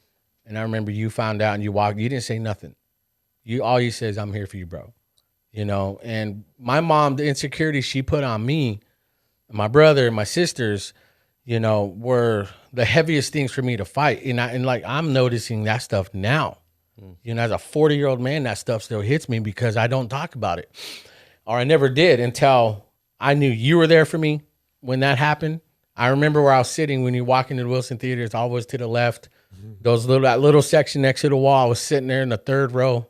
And I remember you found out and you walked, you didn't say nothing. All you said is, I'm here for you, bro. You know, and my mom, the insecurity she put on me, my brother, and my sisters, you know, were the heaviest things for me to fight. And I'm noticing that stuff now. You know, as a 40-year-old man, that stuff still hits me because I don't talk about it. Or I never did until I knew you were there for me when that happened. I remember where I was sitting when you walk into the Wilson Theater. It's always to the left. That little section next to the wall. I was sitting there in the third row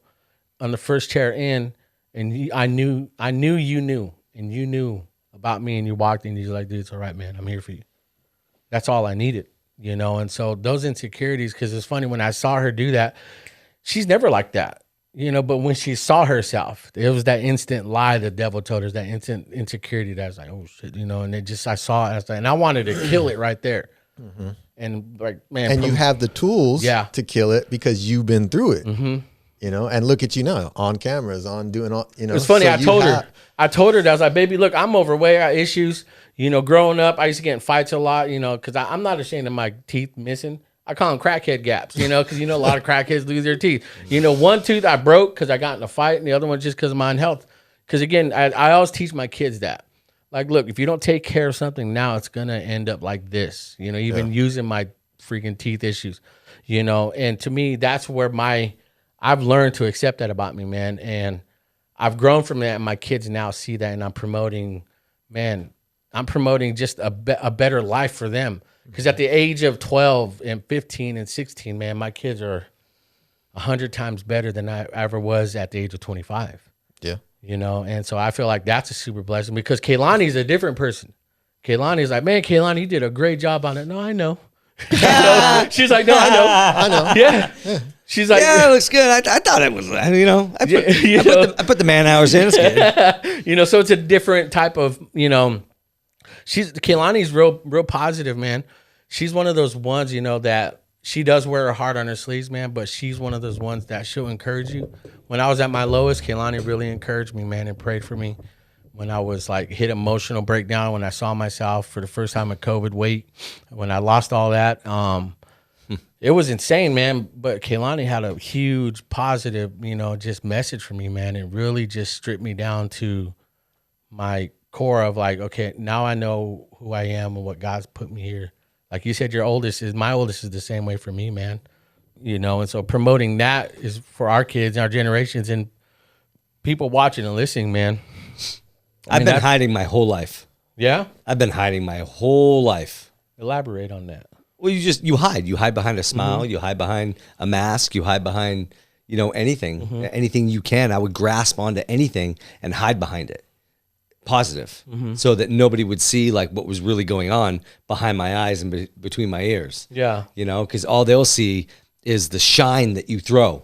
on the first chair in, and I knew you knew, and you knew about me, and you walked in, and you're like, dude, it's all right, man. I'm here for you. That's all I needed, you know? And so those insecurities, because it's funny, when I saw her do that, she's never like that, you know, but when she saw herself, it was that instant lie the devil told her, that instant insecurity that I was like, oh shit, you know, and I saw it, and I wanted to kill it right there. And like, man. And you have the tools to kill it because you've been through it. You know, and look at you now on cameras, on doing all, you know. It's funny. So I told her that I was like, baby, look, I'm overweight. I got issues. You know, growing up, I used to get in fights a lot, you know, because I'm not ashamed of my teeth missing. I call them crackhead gaps, you know, because, you know, a lot of crackheads lose their teeth. You know, one tooth I broke because I got in a fight, and the other one just because of my unhealth. Because, again, I always teach my kids that. Like, look, if you don't take care of something now, it's going to end up like this. You know, even using my freaking teeth issues, you know. And to me, that's where I've learned to accept that about me, man. And I've grown from that, and my kids now see that, and I'm promoting just a better life for them. Because at the age of 12 and 15 and 16, man, my kids are 100 times better than I ever was at the age of 25. Yeah. You know, and so I feel like that's a super blessing because Kaylani's a different person. Kaylani's like, man, Kaylani, you did a great job on it. No, I know. She's like, no, I know. I know. Yeah. She's like, yeah, it looks good. I thought it was, you know, I put the man hours in. It's good. You know, so it's a different type of, you know, Kaylani's real positive, man. She's one of those ones, you know, that she does wear her heart on her sleeves, man, but she's one of those ones that she'll encourage you. When I was at my lowest, Kaylani really encouraged me, man, and prayed for me. When I was like hit emotional breakdown, when I saw myself for the first time at COVID weight, when I lost all that, it was insane, man. But Kaylani had a huge positive, you know, just message for me, man. It really just stripped me down to my core of like, okay, now I know who I am and what God's put me here. Like you said, my oldest is the same way for me, man. You know, and so promoting that is for our kids, our generations, and people watching and listening, man. I've been hiding my whole life. Yeah? I've been hiding my whole life. Elaborate on that. Well, you hide. You hide behind a smile. You hide behind a mask. You hide behind, you know, anything. Anything you can. I would grasp onto anything and hide behind it. Positive. So that nobody would see like what was really going on behind my eyes and between my ears. Yeah. You know, because all they'll see is the shine that you throw.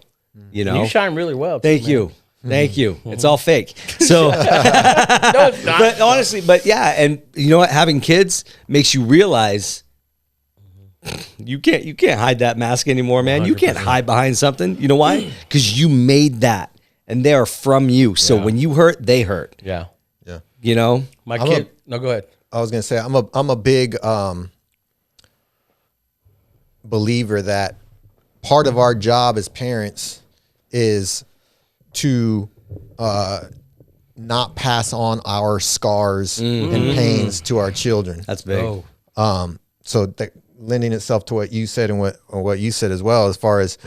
You know? You shine really well. Thank you. Thank you. It's all fake. So, No, it's not. but honestly, yeah. And you know what? Having kids makes you realize you can't hide that mask anymore, man. 100%. You can't hide behind something. You know why? Because you made that and they are from you. So when you hurt, they hurt. Yeah. Yeah. You know? No, go ahead. I was going to say, I'm a big believer that part of our job as parents is to not pass on our scars and pains to our children. That's big. So that lending itself to what you said and what you said as well, as far as,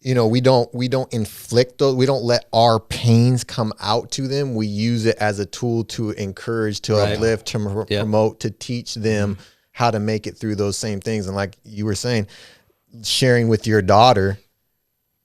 you know, we don't inflict those. We don't let our pains come out to them. We use it as a tool to encourage, to uplift, to promote, to teach them how to make it through those same things. And like you were saying, sharing with your daughter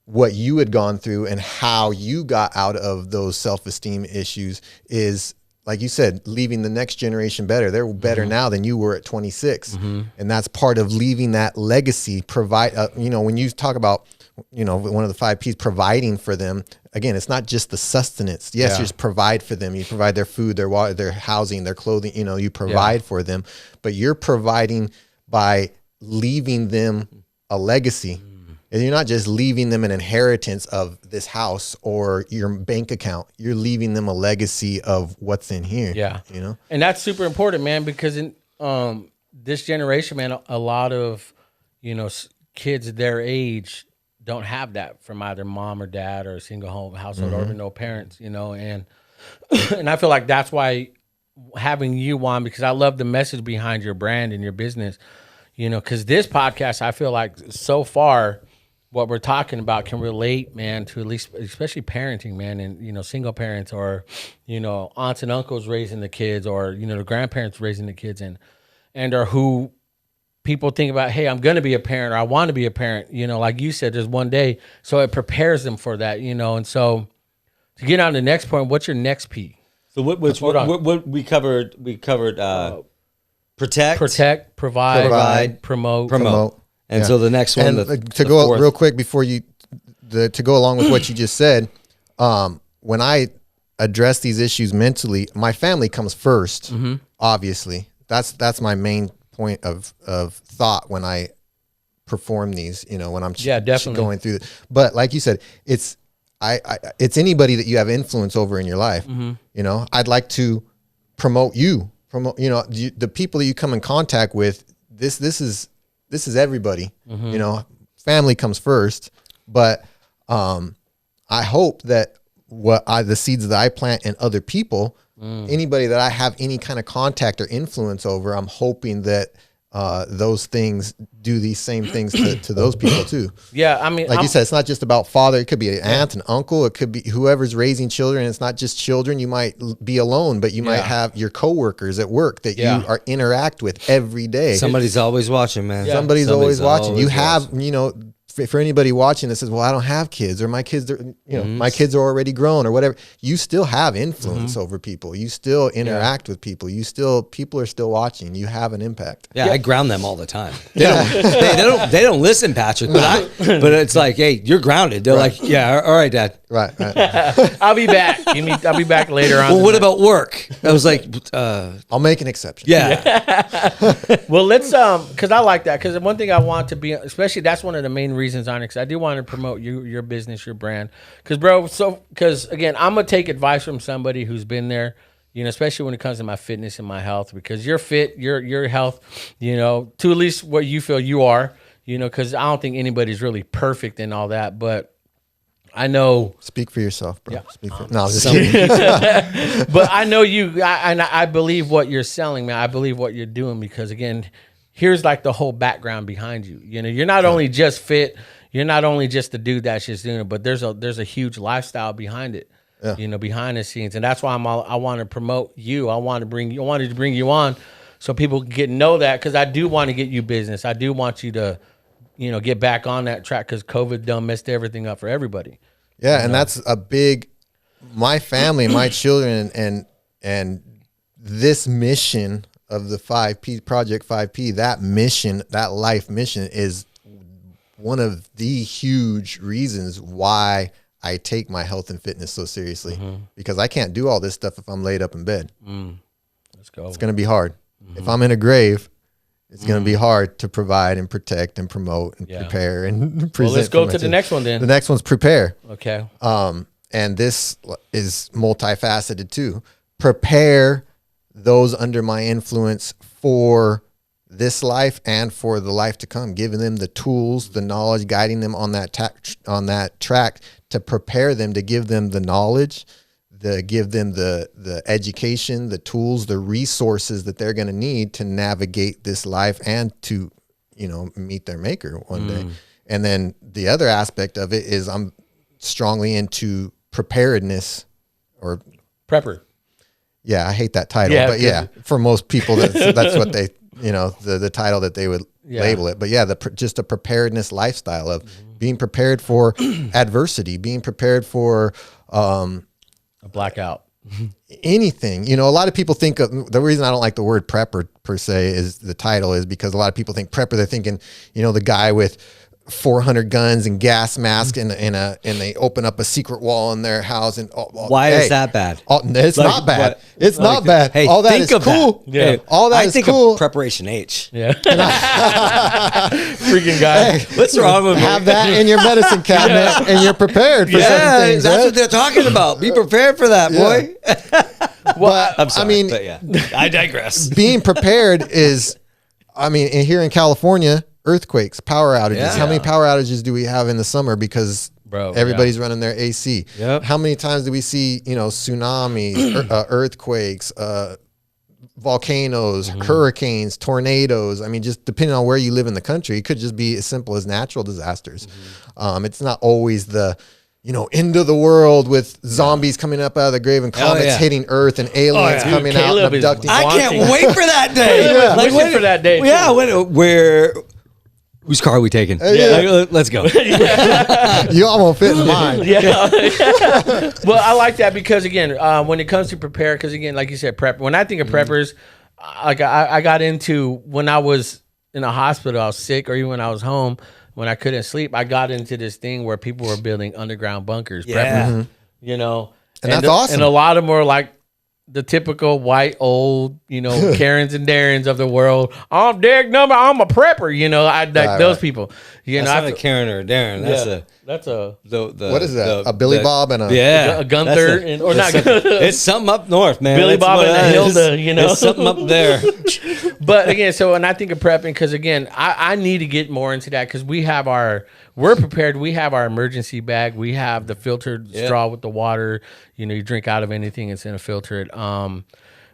what you had gone through and how you got out of those self-esteem issues is, like you said, leaving the next generation better. They're better now than you were at 26. And that's part of leaving that legacy. You know, when you talk about, you know, one of the 5 P's, providing for them, again, it's not just the sustenance. Yes, you just provide for them. You provide their food, their water, their housing, their clothing, you know, you provide for them, but you're providing by leaving them a legacy. And you're not just leaving them an inheritance of this house or your bank account. You're leaving them a legacy of what's in here. Yeah. You know? And that's super important, man, because in this generation, man, a lot of, you know, kids their age don't have that from either mom or dad or a single home household or no parents, you know, and I feel like that's why having you on, because I love the message behind your brand and your business, you know, because this podcast, I feel like so far what we're talking about can relate, man, to at least, especially parenting, man, and, you know, single parents or, you know, aunts and uncles raising the kids or, you know, the grandparents raising the kids and or who people think about, hey, I'm going to be a parent or I want to be a parent, you know, like you said, there's one day. So it prepares them for that, you know. And so to get on to the next point, what's your next P? So what we covered, protect, provide, promote. And so the next one, and to go real quick before to go along with what you just said, when I address these issues mentally, my family comes first. Obviously, that's my main point of thought when I perform these. You know, when I'm definitely going through it. But like you said, it's anybody that you have influence over in your life. You know, I'd like to promote you, you know, the people that you come in contact with. This is everybody. You know, family comes first, but I hope that the seeds that I plant in other people, anybody that I have any kind of contact or influence over, I'm hoping that those things do these same things to those people too. Yeah, I mean, like you said, it's not just about father. It could be an aunt, an uncle. It could be whoever's raising children. It's not just children. You might be alone, but you might have your coworkers at work that you are interact with every day. Somebody's always watching, man. Somebody's always watching. You have, for anybody watching that says, well, I don't have kids, or my kids are, my kids are already grown, or whatever. You still have influence over people. You still interact with people. People are still watching. You have an impact. Yeah, I ground them all the time. They don't listen, Patrick, but it's like, hey, you're grounded. They're like, yeah, all right, Dad. Right. I'll be back. I'll be back later on. Well, what about work? I was like, I'll make an exception. Yeah. Well, let's because I like that, because one thing I want to be, especially that's one of the main reasons on it, because I do want to promote your business, your brand, because again, I'm gonna take advice from somebody who's been there, especially when it comes to my fitness and my health, because you're fit, your health, to at least what you feel you are, because I don't think anybody's really perfect and all that, but I know. Speak for yourself, bro. Yeah. No, I'm just kidding. But I know you, I believe what you're selling, man. I believe what you're doing, because again, here's like the whole background behind you. You're not only just fit, you're not only just the dude that's just doing it, but there's a huge lifestyle behind it. Yeah. Behind the scenes, and that's why I want to promote you. I wanted to bring you on, so people can get to know that, because I do want to get you business. I do want you to, get back on that track, because COVID done messed everything up for everybody. Yeah, and that's a big. My family, my children, and this mission of the 5P Project 5P, that mission, that life mission, is one of the huge reasons why I take my health and fitness so seriously, because I can't do all this stuff if I'm laid up in bed. Let's go. It's going to be hard. If I'm in a grave, it's going to be hard to provide and protect and promote and prepare and present. Well, let's go to the next one then. The next one's prepare. Okay. And this is multifaceted too. Prepare those under my influence for this life and for the life to come, giving them the tools, the knowledge, guiding them on that track to prepare them, to give them the knowledge, give them the education, the tools, the resources that they're going to need to navigate this life and to, meet their maker one day. And then the other aspect of it is I'm strongly into preparedness, or prepper. Yeah, I hate that title, but for most people, that's what they, the title that they would label it. But yeah, just a preparedness lifestyle of being prepared for adversity, being prepared for a blackout. Anything. A lot of people think of, the reason I don't like the word prepper per se is the title is because a lot of people think prepper, they're thinking, the guy with 400 guns and gas mask and they open up a secret wall in their house. And why is that bad? It's not bad. What? It's not bad. Hey, all that is cool. That. Yeah. All that is cool. Of Preparation H. Yeah. Freaking guy. Hey, what's wrong with have that in your medicine cabinet and you're prepared for certain things. That's what they're talking about. Be prepared for that, boy. Well, I'm sorry, but I digress. Being prepared is, here in California, earthquakes, power outages. Yeah. How many power outages do we have in the summer because everybody's running their AC? Yep. How many times do we see, tsunamis, earthquakes, volcanoes, hurricanes, tornadoes? Just depending on where you live in the country, it could just be as simple as natural disasters. It's not always the, end of the world with zombies coming up out of the grave and comets hitting Earth and aliens coming out and abducting. I can't wait for that day. Waiting for that day. Yeah, whose car are we taking? Let's go. You all won't fit in mine. Well, I like that because, again, when it comes to prepare, because, again, like you said, prep. When I think of preppers, I got into, when I was in a hospital, I was sick, or even when I was home, when I couldn't sleep, I got into this thing where people were building underground bunkers. Preppers, And that's awesome. And a lot of them were like the typical white old, Karens and Darrens of the world. I'm Derek Number. I'm a prepper. Those people. That's not a Karen or a Darren. That's a what is that? A Billy Bob and a Gunther it's something up north, man. Billy Bob and a Hilda. It's something up there. But again, when I think of prepping, because again, I need to get more into that because we're prepared. We have our emergency bag. We have the filtered straw with the water. You drink out of anything that's in a filtered.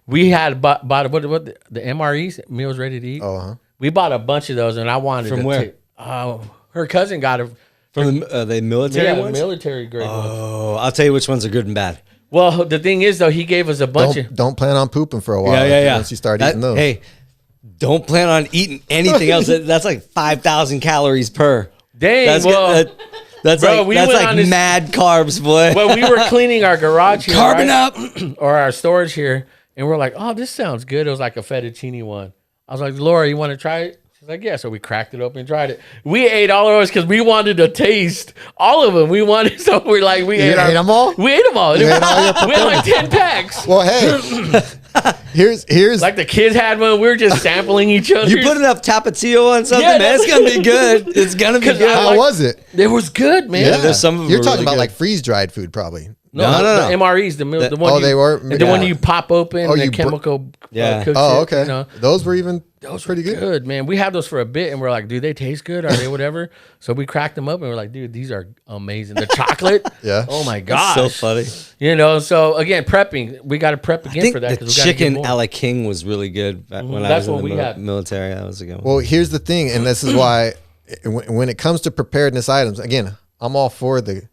We had bought what the MREs, meals ready to eat. We bought a bunch of those, and I wanted From to where? Her cousin got it. From the military Yeah, ones? military grade ones. Oh, I'll tell you which ones are good and bad. Well, the thing is, though, he gave us a bunch of. Don't plan on pooping for a while. Once you start eating those. Hey, don't plan on eating anything else. That's like 5,000 calories per. Dang, That's well, that's bro, like we that's went like on this- mad carbs, boy. well, we were cleaning our garage here, Carbon right? up. or our storage here, and we're like, oh, this sounds good. It was like a fettuccine one. I was like, Laura, you want to try it? She's like, yeah. So we cracked it open and tried it. We ate all of ours because we wanted to taste all of them. We wanted, so we're like, we ate ate them all? We ate them all. You ate all your We had like 10 packs. Well, hey, here's Like the kids had one. We were just sampling each other. You put enough tapatio on something, Yeah, man. It's gonna be good. It's gonna be 'Cause good. how like- was it? It was good, man. Yeah, there's some of them You're are talking really about good. like freeze dried food, probably. No, the MREs, the one. oh, you, they were? the one you pop open. Oh, and the you chemical. Yeah. cooks Oh, it, okay. You know. Those were even Those pretty were good. man. We had those for a bit, and we're like, dude, they taste good? Are they whatever? So we cracked them up, and we're like, dude, these are amazing. The chocolate, Yeah. Oh my gosh, That's so funny. You know, so again, prepping. We got to prep I again think for that the because we got to chicken get a more. la King was really good back when I That's was in what the we had. military. That was a good one. Well, here's the thing, and this is why when it comes to preparedness items, again, I'm all for the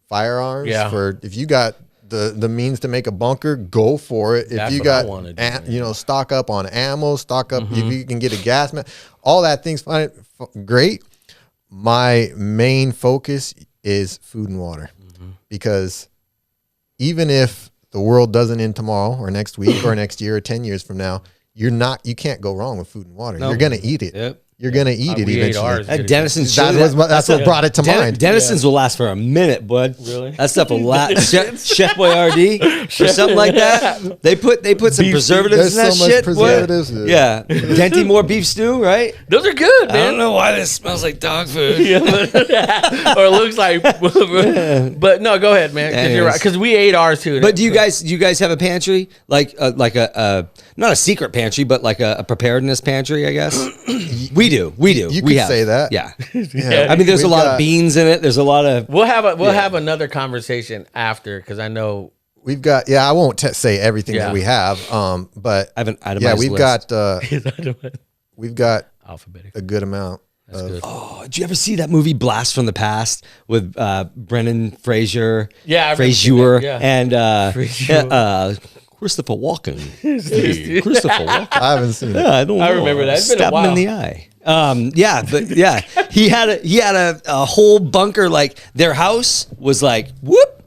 firearms. Yeah. For if you got the means to make a bunker, go for it. If That's you what I got, wanna do, stock up on ammo, stock up. Mm-hmm. If you can get a gas mask, all that thing's fine, great. My main focus is food and water, Mm-hmm. because even if the world doesn't end tomorrow or next week or next year or 10 years from now, you can't go wrong with food and water. No. You're gonna eat it. Yep. You're gonna eat it we ate eventually. ours. That Denison's That's what brought it to mind. Denison's will last for a minute, bud. Really? That stuff will last. Chef Boyardee or something like that. They put some Beef preservatives There's in that so much shit. boy. preservatives. Yeah, Denti Moore beef stew, right? Those are good, I man. don't know why this smells like dog food. Yeah, or it looks like. But no, go ahead, man. Because you're right. Because we ate ours too. But do you guys have a pantry like a not a secret pantry, but like a preparedness pantry? I guess we do. You we could have. say that. Yeah. Yeah. I mean, there's a We've lot got- of beans in it. There's a lot of. We'll have another conversation after because I know. We've got. Yeah, I won't say everything Yeah. that we have. But I have an itemized we've list. got. We've got Alphabetical. a good amount. That's good. Oh, did you ever see that movie Blast from the Past with Brendan Fraser? Yeah, I remember seeing Fraser that, yeah. and Fraser. Christopher Walken. Hey, Christopher Walken. I haven't seen it. Yeah, I don't know. I remember that. It's been a Stab him in while. the eye. He had a whole bunker. Like their house was like whoop,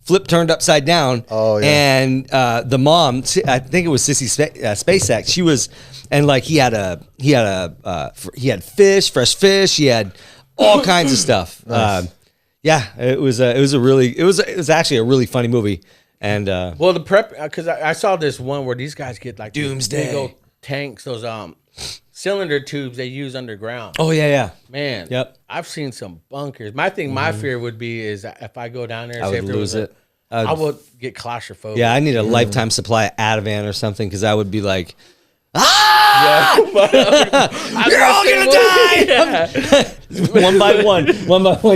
flip turned upside down. Oh, yeah. And the mom, I think it was Sissy SpaceX. She was, and like he had fish, fresh fish. He had all kinds of stuff. It was actually a really funny movie. And Well, the prep because I saw this one where these guys get like these Doomsday. big old tanks, those cylinder tubes they use underground. oh yeah, Man, Yep. I've seen some bunkers. My fear would be is that if I go down there, and I say would if there was lose it. I would get claustrophobic. Yeah, I need a lifetime supply of Ativan or something because I would be like, Yeah. you're all gonna die. One by one,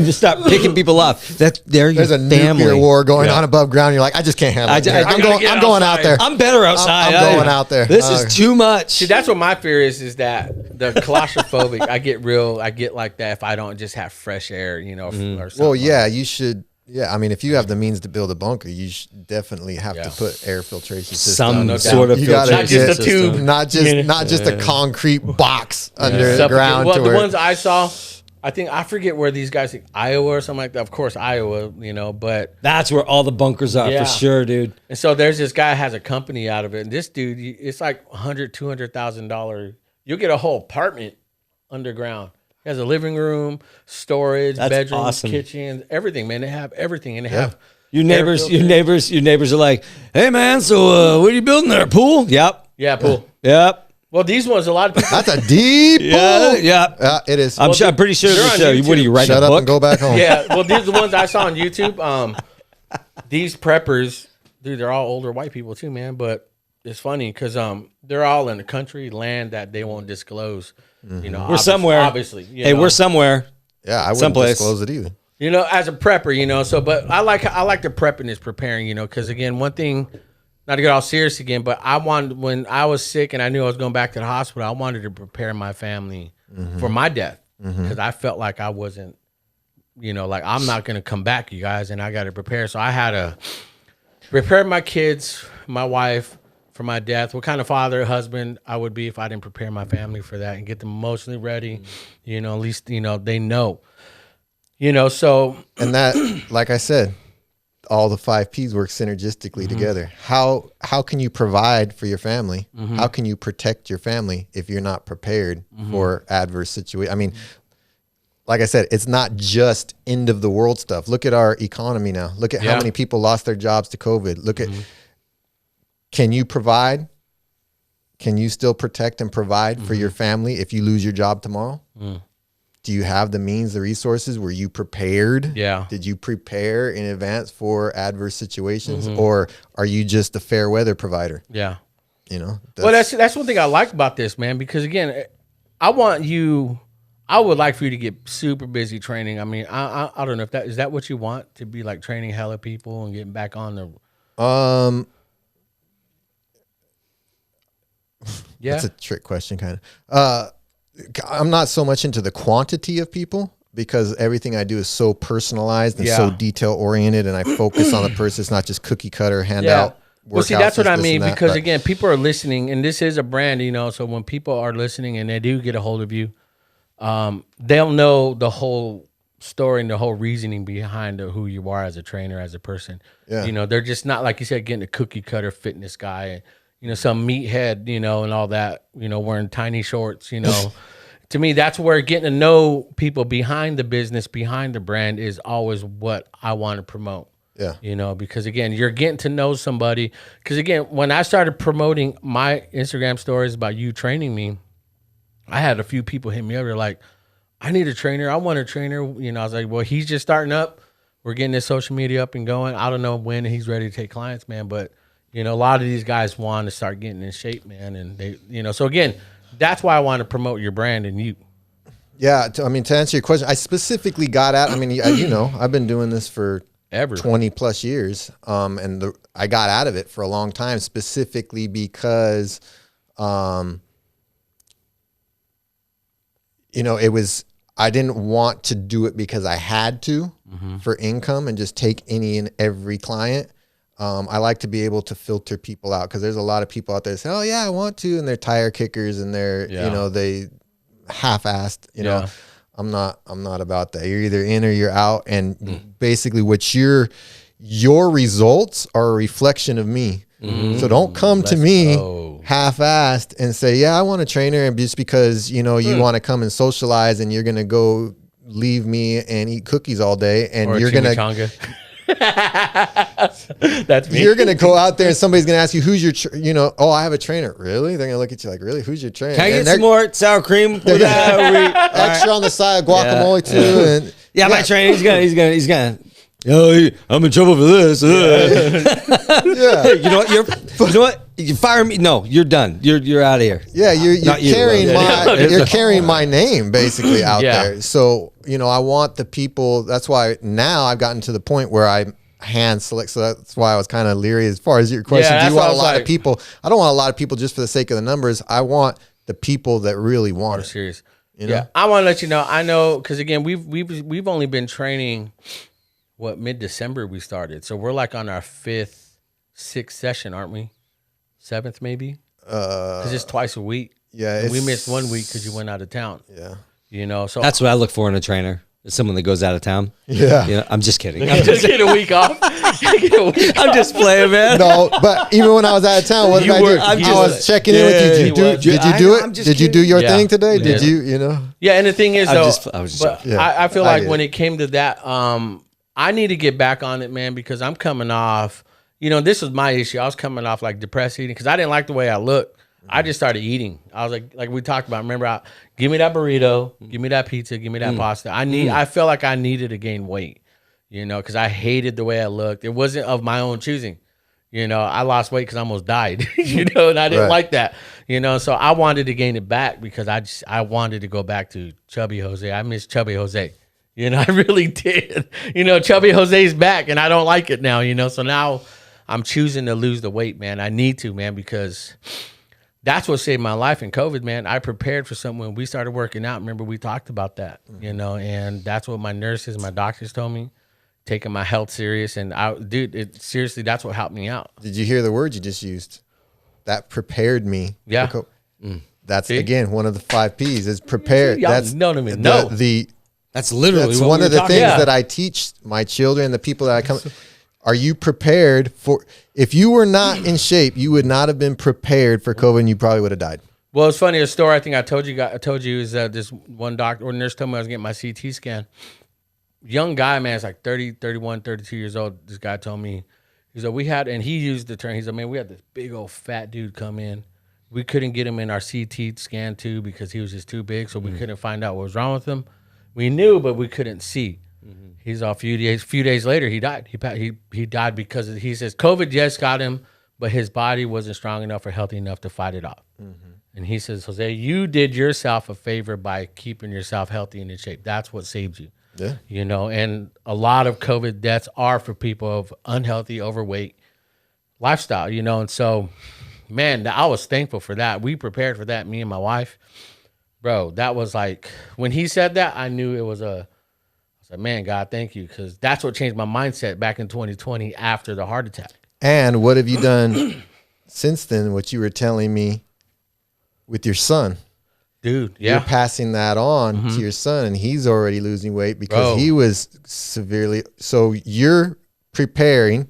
just start picking people off. They're your There's a family. nuclear war going on above ground. You're like, I just can't handle it. I I'm gotta get I'm going out outside. there. I'm better outside. I'm going out there. This is too much. See, that's what my fear is that the claustrophobic. I get like that if I don't just have fresh air, or something. Well, yeah, you should. Yeah, I mean, if you have the means to build a bunker, you should definitely have Yeah. to put air filtration system. Some no sort doubt. of You gotta Not just a get- tube. not just a concrete box underground. Suffocate. Well, to the where- ones I saw, I forget where these guys, Iowa or something like that. Of course, Iowa, but That's where all the bunkers are Yeah. for sure, dude. and so there's this guy has a company out of it, and this dude, it's like $100,000-$200,000. You'll get a whole apartment underground. He has a living room, storage, That's bedrooms, awesome. kitchen, everything. Man, they have everything, and they have Your air neighbors filters. are like, hey man, so what are you building there? A pool? Yep. Yeah, pool. Yep. Well, these ones, a lot of people. That's a deep Yeah. pool. Yeah. It is. I'm pretty sure. they're on What are you YouTube. writing Shut a up book? and go back home. Yeah, well, these are the ones I saw on YouTube. These preppers, dude, they're all older white people too, man. But it's funny because they're all in the country land that they won't disclose. We're somewhere. Obviously, Hey, we're somewhere. Yeah, I wouldn't Someplace. disclose it either. as a prepper, So, but I like the prepping is preparing, because again, one thing, not to get all serious again, but I wanted, when I was sick and I knew I was going back to the hospital, I wanted to prepare my family for my death, because I felt like I wasn't, like, I'm not going to come back, you guys, and I got to prepare. So I had to prepare my kids, my wife, for my death, what kind of father, husband I would be if I didn't prepare my family for that and get them emotionally ready, at least, they know, so. And that, like I said, all the 5 P's work synergistically together. How can you provide for your family? How can you protect your family if you're not prepared for adverse situations? I mean, like I said, it's not just end of the world stuff. Look at our economy now. Look at how many people lost their jobs to COVID. Look at, can you provide? Can you still protect and provide for your family if you lose your job tomorrow? Do you have the means, the resources? Were you prepared? Yeah. Did you prepare in advance for adverse situations, or are you just a fair weather provider? Yeah. Well, that's one thing I like about this, man, because again, I would like for you to get super busy training. I mean, I don't know if is that what you want, to be like training hella people and getting back on the. Yeah, that's a trick question, kind of. I'm not so much into the quantity of people, because everything I do is so personalized and so detail oriented, and I focus on the person. It's not just cookie cutter handout. Well, see, that's what I mean, because again, people are listening, and this is a brand, so when people are listening and they do get a hold of you, they'll know the whole story and the whole reasoning behind who you are as a trainer, as a person. Yeah. They're just not, like you said, getting a cookie cutter fitness guy, some meathead, and all that, wearing tiny shorts, To me, that's where getting to know people behind the business, behind the brand, is always what I want to promote. Yeah. Because again, you're getting to know somebody. Because again, when I started promoting my Instagram stories about you training me, I had a few people hit me up. They're like, I need a trainer. I want a trainer. I was like, well, he's just starting up. We're getting his social media up and going. I don't know when he's ready to take clients, man. But, a lot of these guys want to start getting in shape, man. And they, so again, that's why I want to promote your brand and you. Yeah. To answer your question, I specifically got at, I've been doing this for 20 plus years. And I got out of it for a long time, specifically because, I didn't want to do it because I had to for income and just take any and every client. I like to be able to filter people out, because there's a lot of people out there that say, oh yeah, I want to, and they're tire kickers and they're, they half-assed, I'm not about that. You're either in or you're out. And basically what your results are a reflection of me. So don't come to me half-assed and say, yeah, I want a trainer, and just because, you want to come and socialize, and you're going to go leave me and eat cookies all day, and or you're going to, that's me. You're going to go out there and somebody's going to ask you, who's your, oh, I have a trainer. Really? They're going to look at you like, really? Who's your trainer? Can I get some more sour cream? Extra on the side, guacamole too. And my trainer, he's gonna. Oh, I'm in trouble for this. Yeah. You know what? You fire me. No, you're done. You're out of here. Yeah, you're carrying my name basically out there. So, I want the people. That's why now I've gotten to the point where I hand select. So that's why I was kind of leery as far as your question. Do you want a lot of people? I don't want a lot of people just for the sake of the numbers. I want the people that really want it. Serious. Yeah, I want to let you know. I know, because again, we've only been training. Mid-December we started. So we're like on our 5th, 6th session, aren't we? 7th maybe? Because it's twice a week. Yeah. And we missed 1 week because you went out of town. Yeah. So that's what I look for in a trainer. Is someone that goes out of town. Yeah. I'm just kidding. I'm just get a week off. I'm just playing, man. No, but even when I was out of town, what did I do? I was checking in with you. Did you do it? Did you do your thing today? Yeah. Did you, Yeah, and the thing is, though, I feel like when it came to that, I need to get back on it, man, because I'm coming off, this was my issue. I was coming off like depressed eating because I didn't like the way I looked. I just started eating. I was like we talked about, remember, give me that burrito, give me that pizza, give me that pasta. I felt like I needed to gain weight, because I hated the way I looked. It wasn't of my own choosing. I lost weight because I almost died, and I didn't like that, so I wanted to gain it back because I wanted to go back to Chubby Jose. I miss Chubby Jose. I really did. Chubby Jose's back, and I don't like it now, so now I'm choosing to lose the weight, man. I need to, man, because that's what saved my life in COVID, man. I prepared for something when we started working out. Remember, we talked about that, you know, and that's what my nurses, my doctors told me, taking my health serious. And seriously, that's what helped me out. Did you hear the word you just used? That prepared me. Yeah. That's again one of the 5 P's is prepared. That's That's literally that's what one we of were the talking things about. that I teach my children, the people that I come. Are you prepared for? If you were not in shape, you would not have been prepared for COVID, and you probably would have died. Well, it's funny. A story I think I told you is that this one doctor or nurse told me I was getting my CT scan. Young guy, man, it's like 30, 31, 32 years old. This guy told me, he said, and he used the term, he said, man, we had this big old fat dude come in. We couldn't get him in our CT scan too because he was just too big, so we couldn't find out what was wrong with him. We knew, but we couldn't see. He's off few days later, he died. He died because he says COVID just got him, but his body wasn't strong enough or healthy enough to fight it off. And he says, Jose, you did yourself a favor by keeping yourself healthy and in shape. That's what saved you. Yeah. You know, and a lot of COVID deaths are for people of unhealthy, overweight lifestyle, you know, and so, man, I was thankful for that. We prepared for that, me and my wife. Bro, that was like, when he said that, I knew it was I was like, man, God, thank you, because that's what changed my mindset back in 2020 after the heart attack. And what have you done since then, what you were telling me with your son? Dude, yeah. You're passing that on to your son, and he's already losing weight because he was severely. So you're preparing,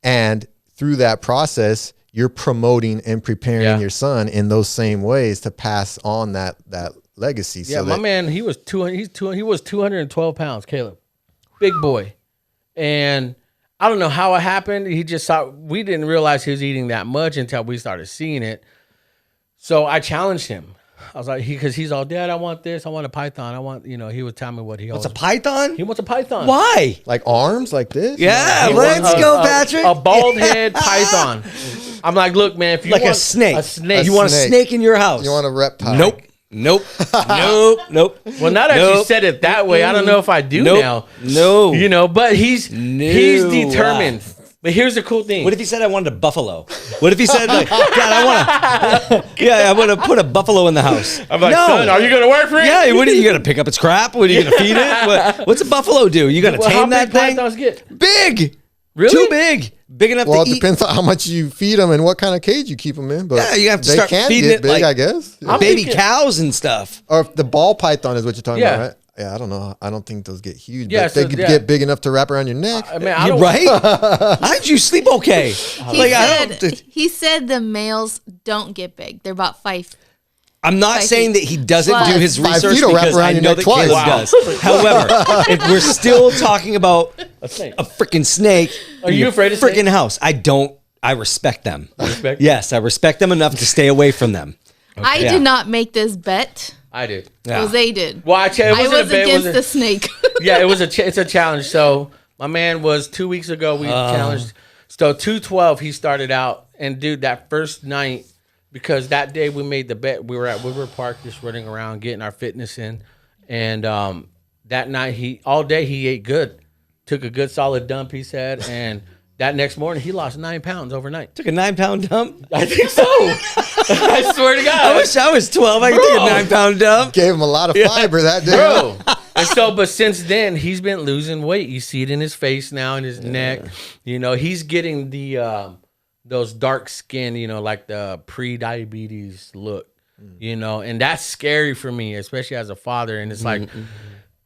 and through that process, you're promoting and preparing your son in those same ways to pass on that legacy. Yeah, so my man, he was 212 pounds, Caleb. Big boy. And I don't know how it happened. He just we didn't realize he was eating that much until we started seeing it. So I challenged him. I was like, because he's all, Dad, I want this. I want a python. He would tell me what he What's a python? He wants a python. Why? like arms like this? Yeah, He let's wants go, Patrick. A bald head python. I'm like, look, man, if you Like want a snake. A snake. You want a snake in your house? You want a reptile? Nope. Nope. Well, now that you said it that way, I don't know if I do now. No. You know, but he's determined. But here's the cool thing. What if he said I wanted a buffalo? What if he said, like, Dad, I want to put a buffalo in the house? I'm like, son, are you going to work for it? Yeah, what are you going to pick up its crap? What are you going to feed it? What's a buffalo do? You going to tame that thing? How big pythons get? Big. Really? Too big. Big enough Well, to it eat. depends on how much you feed them and what kind of cage you keep them in. But Yeah, you have to they start can feeding get it big, like I guess. I'm baby thinking- cows and stuff. Or if the ball python is what you're talking Yeah. about, right? Yeah, I don't know. I don't think those get huge. Yeah, but so, they could yeah. get big enough to wrap around your neck. I mean, I You're don't, right? How did you sleep okay? He said the males don't get big. They're about 5. I'm not 5 saying feet. that he doesn't But- do his 5 research feet will wrap because around I your know neck that twice. Caleb Wow. does. However, if we're still talking about a snake. a freaking snake, Are you afraid of freaking snakes? house? I respect them. Respect? Yes, I respect them enough to stay away from them. I Yeah. did not make this bet. I did. Yeah. Jose did. Well, it I wasn't was a bet. against It the was snake. yeah, it's a challenge. So my man was 2 weeks ago. We challenged. So 212, he started out, and dude, that first night, because that day we made the bet. We were at Woodward Park, just running around, getting our fitness in, and that night all day he ate good, took a good solid dump. He said, and that next morning he lost 9 pounds overnight. Took a 9-pound dump. I think so. I swear to God. I wish I was 12. I could take a Bro. 9-pound dump. Gave him a lot of fiber that day. Bro. And so, but since then, he's been losing weight. You see it in his face now, in his neck. You know, he's getting those dark skin, you know, like the pre-diabetes look, you know, and that's scary for me, especially as a father. And it's like,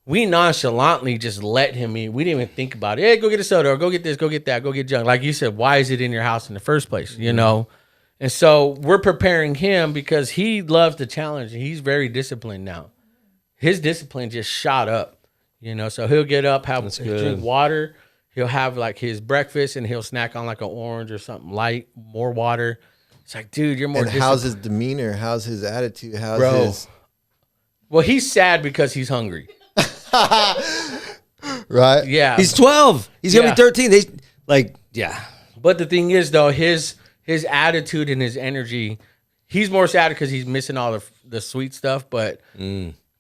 we nonchalantly just let him eat. We didn't even think about it. Hey, go get a soda, or go get this, go get that, go get junk. Like you said, why is it in your house in the first place, you know? And so we're preparing him because he loves the challenge. He's very disciplined now. His discipline just shot up, you know. So he'll get up, drink water. He'll have like his breakfast, and he'll snack on like an orange or something light, more water. It's like, dude, you're more And how's disciplined. his demeanor? How's his attitude? How's Bro. his... Well, he's sad because he's hungry. Right? Yeah. He's 12. He's going to be 13. But the thing is, though, his attitude and his energy, he's more sad because he's missing all the sweet stuff, but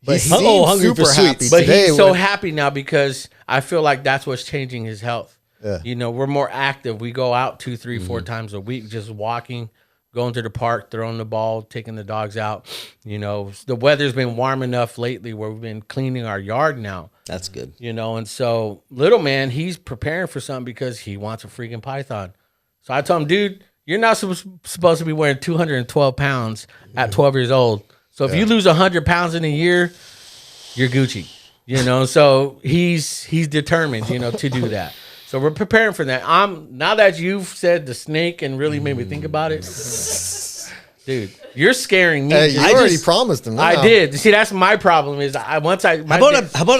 But He's he seemed hungry for super happy sweets. But today he's so when- happy now because I feel like that's what's changing his health. Yeah. You know, we're more active. We go out 2, 3, 4 times a week, just walking, going to the park, throwing the ball, taking the dogs out. You know, the weather's been warm enough lately where we've been cleaning our yard now. That's good. You know, and so little man, he's preparing for something because he wants a freaking python. So I told him, dude, you're not supposed to be wearing 212 pounds at 12 years old. So if you lose 100 pounds in a year, you're Gucci. You know, so he's determined, you know, to do that. So we're preparing for that. Now that you've said the snake and really made me think about it, dude, you're scaring me. Hey, you I already promised him. I did. See, that's my problem. Is How about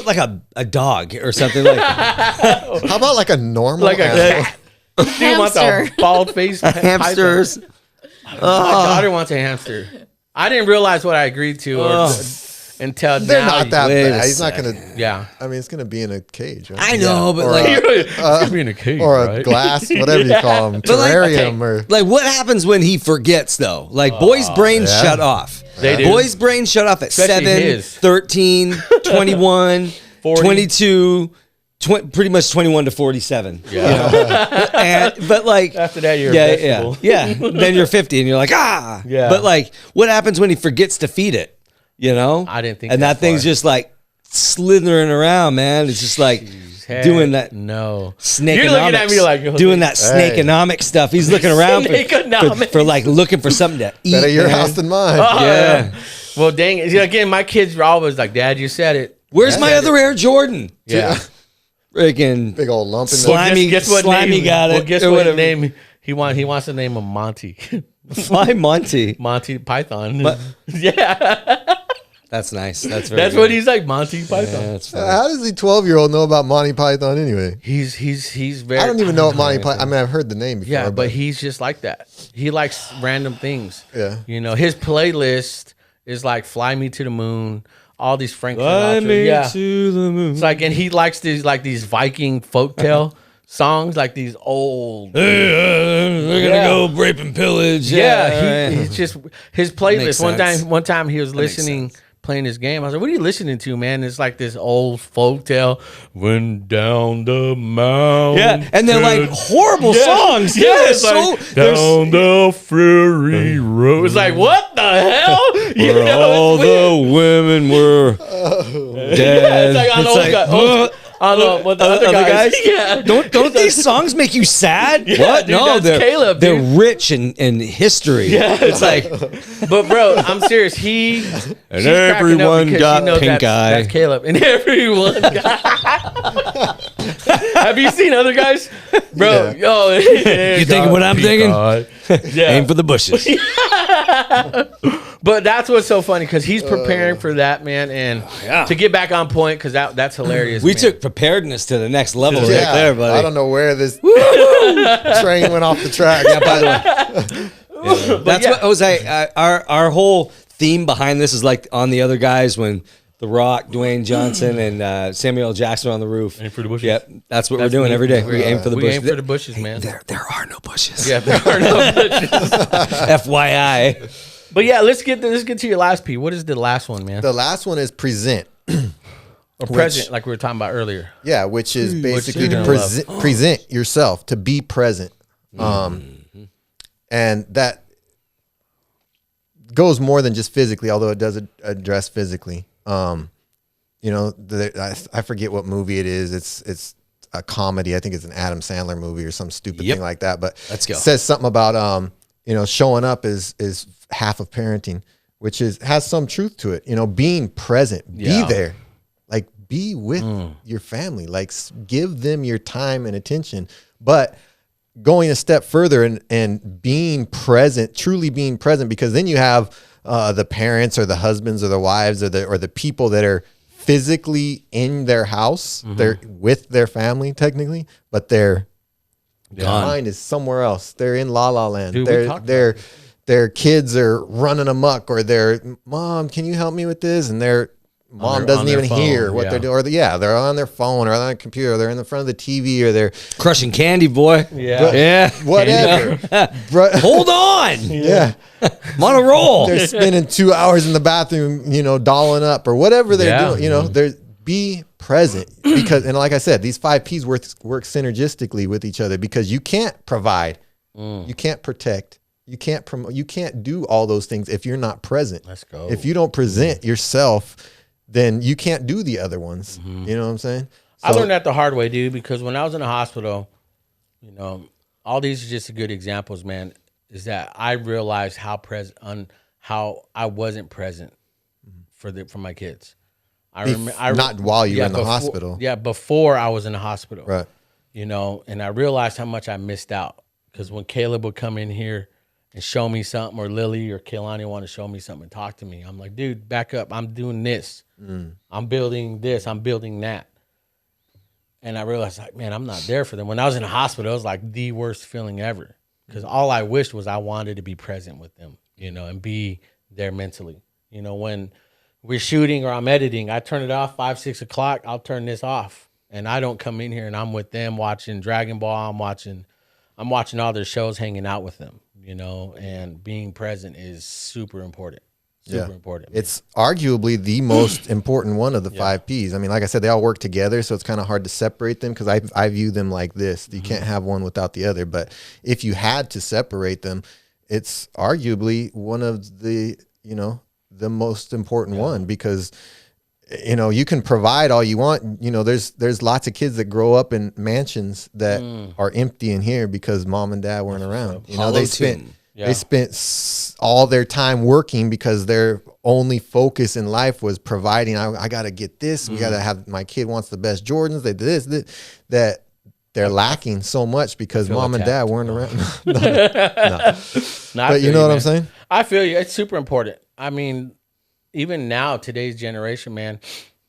like a dog or something like that? How about like a normal like a animal? cat? Dude wants a Hamster. bald face. Hamsters. My daughter wants a hamster. I didn't realize what I agreed to until They're now. not that Wait a bad. He's not second. gonna. Yeah. I mean, it's gonna be in a cage, right? I know, but Or like, It's gonna be in a cage, or a right? glass, whatever you call them, But like, terrarium, or like what happens when he forgets though? Like boys' brains yeah. shut off. They do. Boys' brains shut off at Especially 7, his. 13, 21, 40. 22, pretty much 21 to 47. Yeah. But like After that, you're a yeah, vegetable. yeah. Then you're 50 and you're like, ah. Yeah. But like, what happens when he forgets to feed it? You know? I didn't think And that that thing's far. just like slithering around, man. It's just like Heck doing that No. snakeonomics. You're looking at me like doing that snakeonomic stuff. He's looking around for like looking for something to eat. better your man. house than mine. Yeah. Well, dang it. Again, my kids were always like, Dad, you said it. Where's my other Air Jordan? Yeah. Freaking Big old lump in the. Slimy- Slimy name, got it, Well, guess or what whatever. name he wants the name of Monty. Why Monty? Monty Python. But- yeah. That's nice. That's very That's good. what he's like, Monty Python. Yeah, that's funny. How does the 12-year-old know about Monty Python anyway? He's very. I don't even know what Monty Python. I mean, I've heard the name before. Yeah, but he's just like that. He likes random things. Yeah. You know, his playlist is like "Fly Me to the Moon," all these Frank Fly Sinatra. me Yeah. to the moon. It's like, and he likes these Viking folktale songs, like these old. We're gonna Yeah. go rape and pillage. Yeah, he's just his Makes playlist. sense. One time he was makes listening, playing his game. I was like, "What are you listening to, man?" It's like this old folktale. Went down the mountain. Yeah, and they're like horrible songs. Yeah, Yeah, it's so like, there's down the Fury Road. It's like, what the hell? You where know, all it's weird. the women were dead. It's like on It's old like, guy. I don't know what the other guys. Yeah, Don't these songs make you sad? Yeah, What? dude, No, that's Caleb, they're dude. rich in history. Yeah, it's like, but bro, I'm serious. She's cracking up everyone because got she knows pink eye. That's Caleb, and everyone got. Have you seen other guys, bro? Yo, You thinking what I'm thinking? Yeah, Aim for the bushes. but that's what's so funny because he's preparing for that, man, and Yeah. to get back on point because that's hilarious. We man. took preparedness to the next level right Yeah, there, buddy. I don't know where this train went off the track. By the way. That's yeah. what Jose. Our whole theme behind this is like on the other guys when The Rock, Dwayne Johnson, and Samuel L. Jackson are on the roof. Aim for the bushes. Yep, that's what That's we're doing me. every day. We aim for the We bushes. aim for the bushes, man. There are no bushes. Yeah, there are no bushes. FYI. But yeah, let's get to your last P. What is the last one, man? The last one is present. Or present, like we were talking about earlier. Yeah, which is basically you're to gonna present yourself, to be present. And that goes more than just physically, although it does address physically. You know, I forget what movie it is. It's a comedy. I think it's an Adam Sandler movie or some stupid thing like that. But Let's go. It says something about you know, showing up is half of parenting, which has some truth to it. You know, being present, be there, like be with your family, like give them your time and attention. But going a step further and being present, truly being present, because then you have the parents or the husbands or the wives or the people that are physically in their house, they're with their family technically, but their mind is somewhere else. They're in La La Land. Dude, we talked Their kids are running amok, or their mom, can you help me with this? And their mom doesn't their even phone, hear what yeah. they're doing. Or they're on their phone or on their computer. Or they're in the front of the TV, or they're Crushing candy, boy. Yeah. Yeah. whatever. Bru- Hold on. yeah. I'm on a roll. They're spending 2 hours in the bathroom, you know, dolling up or whatever they're Yeah. doing. You know, they're be present, because, and like I said, these 5 P's work synergistically with each other, because you can't provide, you can't protect, you can't promote, you can't do all those things if you're not present. Let's go. If you don't present yourself, then you can't do the other ones. You know what I'm saying? I learned that the hard way, dude, because when I was in the hospital, you know, all these are just good examples, man, is that I realized how I wasn't present for my kids. Not while you were in the hospital. Yeah, before I was in the hospital. Right. You know, and I realized how much I missed out, because when Caleb would come in here and show me something, or Lily or Kehlani want to show me something and talk to me, I'm like, dude, back up. I'm doing this. I'm building this. I'm building that. And I realized, like, man, I'm not there for them. When I was in the hospital, it was like the worst feeling ever, because all I wished was I wanted to be present with them, you know, and be there mentally. You know, when we're shooting or I'm editing, I turn it off 5, 6 o'clock. I'll turn this off, and I don't come in here and I'm with them watching Dragon Ball. I'm watching all their shows, hanging out with them, you know, and being present is super important. Super important. It's arguably the most important one of the 5 P's. I mean, like I said, they all work together, so it's kind of hard to separate them, because I view them like this. You can't have one without the other. But if you had to separate them, it's arguably one of the, you know, the most important one, because, you know, you can provide all you want. You know, there's lots of kids that grow up in mansions that are empty in here because mom and dad weren't around. You know, they spent all their time working because their only focus in life was providing. I got to get this. We got to have, my kid wants the best Jordans. They did this, that they're lacking so much because mom and dad weren't around. No. But you know what I'm saying? I feel you. It's super important. I mean, even now, today's generation, man,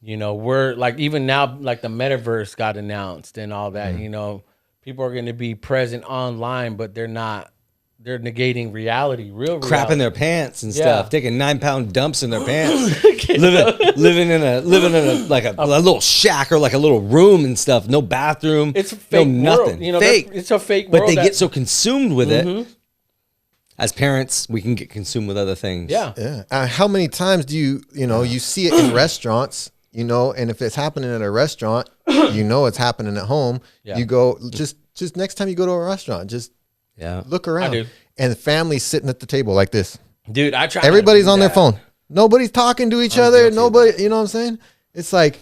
you know, we're like, even now, like the metaverse got announced and all that, you know, people are going to be present online, but they're not. They're negating reality, real reality. Crapping their pants and stuff, taking 9-pound dumps in their pants, living in a like a little shack or like a little room and stuff. No bathroom. It's a fake nothing. World. You know, fake. It's a fake world. But they get so consumed with it. As parents, we can get consumed with other things. Yeah. How many times do you see it in restaurants, you know, and if it's happening at a restaurant, you know it's happening at home. Yeah. You go, just next time you go to a restaurant, just look around. And the family's sitting at the table like this. Dude, I try. Everybody's on their phone. Nobody's talking to each other. Nobody, you know what I'm saying? It's like,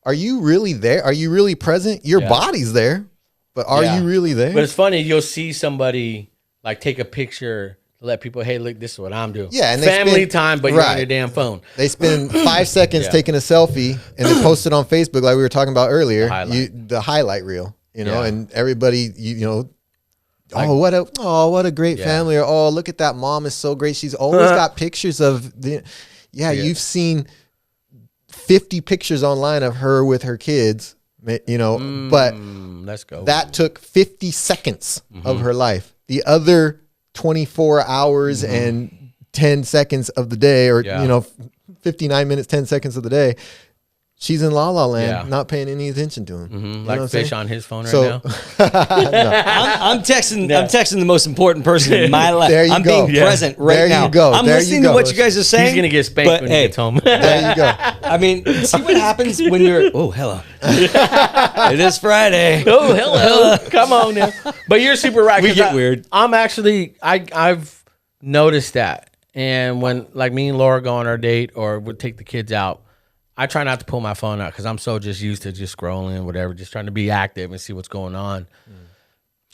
are you really there? Are you really present? Your body's there, but are you really there? But it's funny, you'll see somebody like take a picture to let people, hey, look, this is what I'm doing. Yeah, and family time, but you're on your damn phone. They spend 5 seconds taking a selfie and then post it on Facebook, like we were talking about earlier. The highlight reel, you know, and everybody, you know. Oh, what a great family. Or, oh, look at that mom is so great. She's always got pictures of the, you've seen 50 pictures online of her with her kids, you know, but let's go. That took 50 seconds of her life. The other 24 hours and 10 seconds of the day, or, you know, 59 minutes, 10 seconds of the day, she's in La La Land, not paying any attention to him. You like fish on his phone right now. I'm texting the most important person in my life. There you I'm go. being present right there now. You go. I'm there listening to what you guys are saying. He's gonna get spanked when he gets home. There you go. I mean, see what happens when you're. Oh, hello. It is Friday. Oh, hello. Come on now. But you're super right. We get weird. I'm actually. I've noticed that, and when like me and Laura go on our date or would take the kids out, I try not to pull my phone out because I'm so just used to just scrolling, whatever, just trying to be active and see what's going on.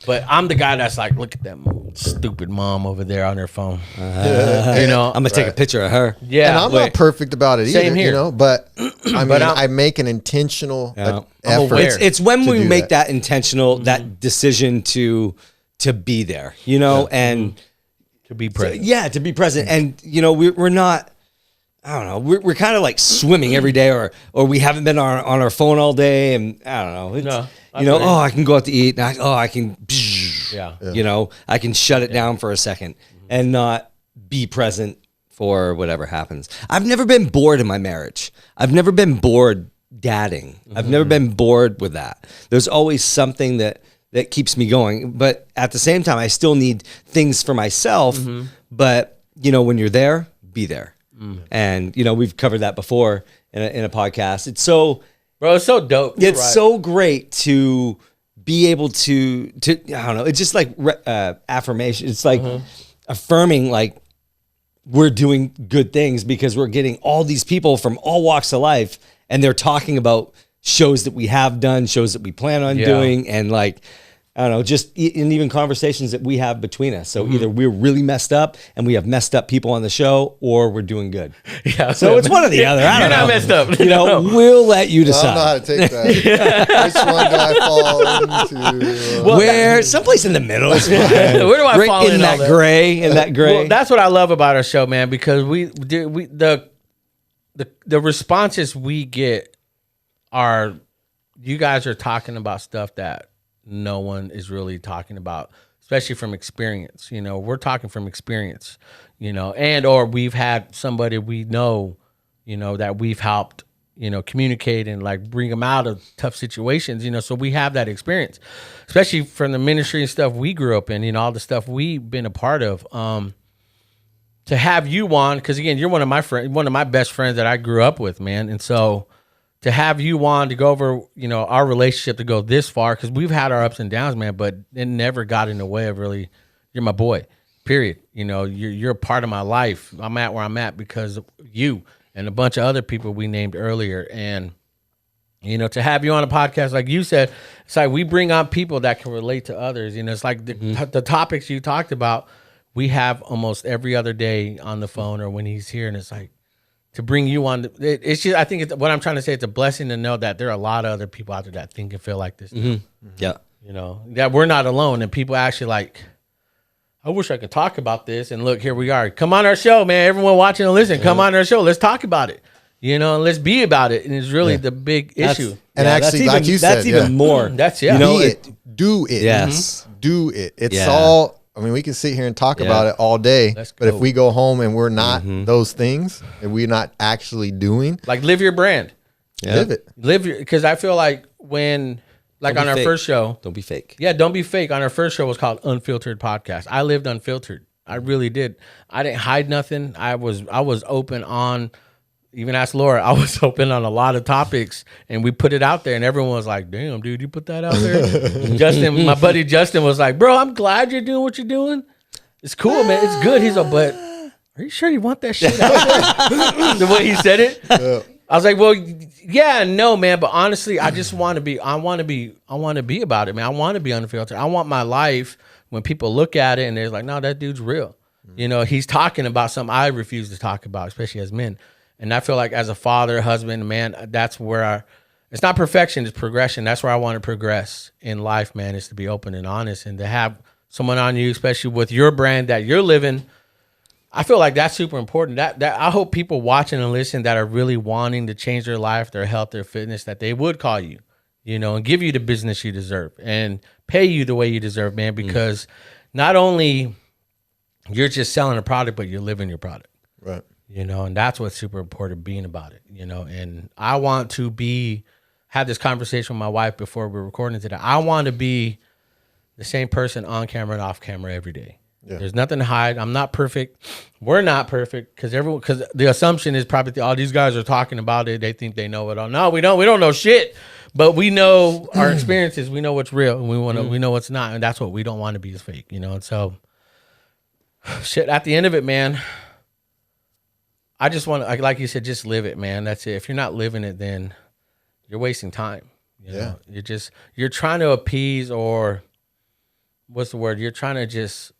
But I'm the guy that's like, look at that stupid mom over there on her phone. You know, I'm gonna take a picture of her. Yeah, and I'm not perfect about it either. Same here. You know, but I mean, I make an intentional effort. It's when we make that intentional, that decision to be there. You know, and to be present. To be present, and you know, we're not. I don't know. We're kind of like swimming every day, or we haven't been on our phone all day, and I don't know. I can go out to eat. And I can, you know, I can shut it down for a second and not be present for whatever happens. I've never been bored in my marriage. I've never been bored dadding. I've never been bored with that. There's always something that keeps me going. But at the same time, I still need things for myself. But you know, when you're there, be there. And, you know, we've covered that before in a podcast. It's so Bro, it's so dope. You're It's right. so great to be able to I don't know. It's just like affirmation. It's like affirming like we're doing good things because we're getting all these people from all walks of life and they're talking about shows that we have done, shows that we plan on doing, and like, I don't know, just in even conversations that we have between us. So either we're really messed up and we have messed up people on the show, or we're doing good. Yeah, So it's one or the other. I don't know. You're not messed up. You know, we'll let you I don't know how decide. to take that. Which one do I fall into? Where someplace in the middle is fine. Where do I Right fall in in all that that? gray? In that gray. Well, that's what I love about our show, man, because the responses we get are, you guys are talking about stuff that no one is really talking about, especially from experience. You know, we're talking from experience, you know, and or we've had somebody we know, you know, that we've helped, you know, communicate and like bring them out of tough situations, you know, so we have that experience, especially from the ministry and stuff we grew up in, you know, all the stuff we've been a part of. To have you on, because again, you're one of my best friends that I grew up with, man. And so to have you on to go over, you know, our relationship to go this far, because we've had our ups and downs, man, but it never got in the way of really, you're my boy, period. You know, you're a part of my life. I'm at where I'm at because of you and a bunch of other people we named earlier. And, you know, to have you on a podcast, like you said, it's like we bring on people that can relate to others. You know, it's like the topics you talked about, we have almost every other day on the phone or when he's here, and it's like, to bring you on, it's just, I think what I'm trying to say, it's a blessing to know that there are a lot of other people out there that think and feel like this. Yeah. You know, that we're not alone, and people actually like, I wish I could talk about this, and look, here we are. Come on our show, man. Everyone watching and listening, come on our show. Let's talk about it. You know, and let's be about it. And it's really the big issue. And actually, like you said, that's even more. That's, You know, Be it. Do it. Yes. Do it. It's Yeah. all, I mean, we can sit here and talk about it all day, Let's but if go. we go home and we're not those things, and we're not actually doing, Like, live your brand. live it. Because I feel like when, like Don't on be our fake. first show, Don't be fake. yeah, don't be fake. On our first show was called Unfiltered Podcast. I lived unfiltered. I really did. I didn't hide nothing. I was open on, even ask Laura, I was open on a lot of topics, and we put it out there, and everyone was like, damn, dude, you put that out there? Justin, my buddy Justin was like, bro, I'm glad you're doing what you're doing. It's cool, man. It's good. He's like, but are you sure you want that shit out there? The way he said it. I was like, well, yeah, no, man, but honestly, I just want to be about it, man. I want to be unfiltered. I want my life, when people look at it and they're like, no, that dude's real. You know, he's talking about something I refuse to talk about, especially as men. And I feel like as a father, husband, man, that's where it's not perfection, it's progression. That's where I want to progress in life, man, is to be open and honest, and to have someone on you, especially with your brand that you're living. I feel like that's super important. That I hope people watching and listening that are really wanting to change their life, their health, their fitness, that they would call you, you know, and give you the business you deserve and pay you the way you deserve, man, because not only you're just selling a product, but you're living your product. Right. You know, and that's what's super important, being about it, you know. And I want to have this conversation with my wife before we're recording today. I want to be the same person on camera and off camera every day. Yeah. There's nothing to hide. I'm not perfect. We're not perfect because the assumption is probably all these guys are talking about it. They think they know it all. No, we don't. We don't know shit, but we know our experiences. We know what's real, and we know what's not, and that's what we don't want to be, is fake, you know. And so, shit. At the end of it, man, I just want to, like you said, just live it, man. That's it. If you're not living it, then you're wasting time. You know? You're trying to appease, or what's the word? You're trying to just,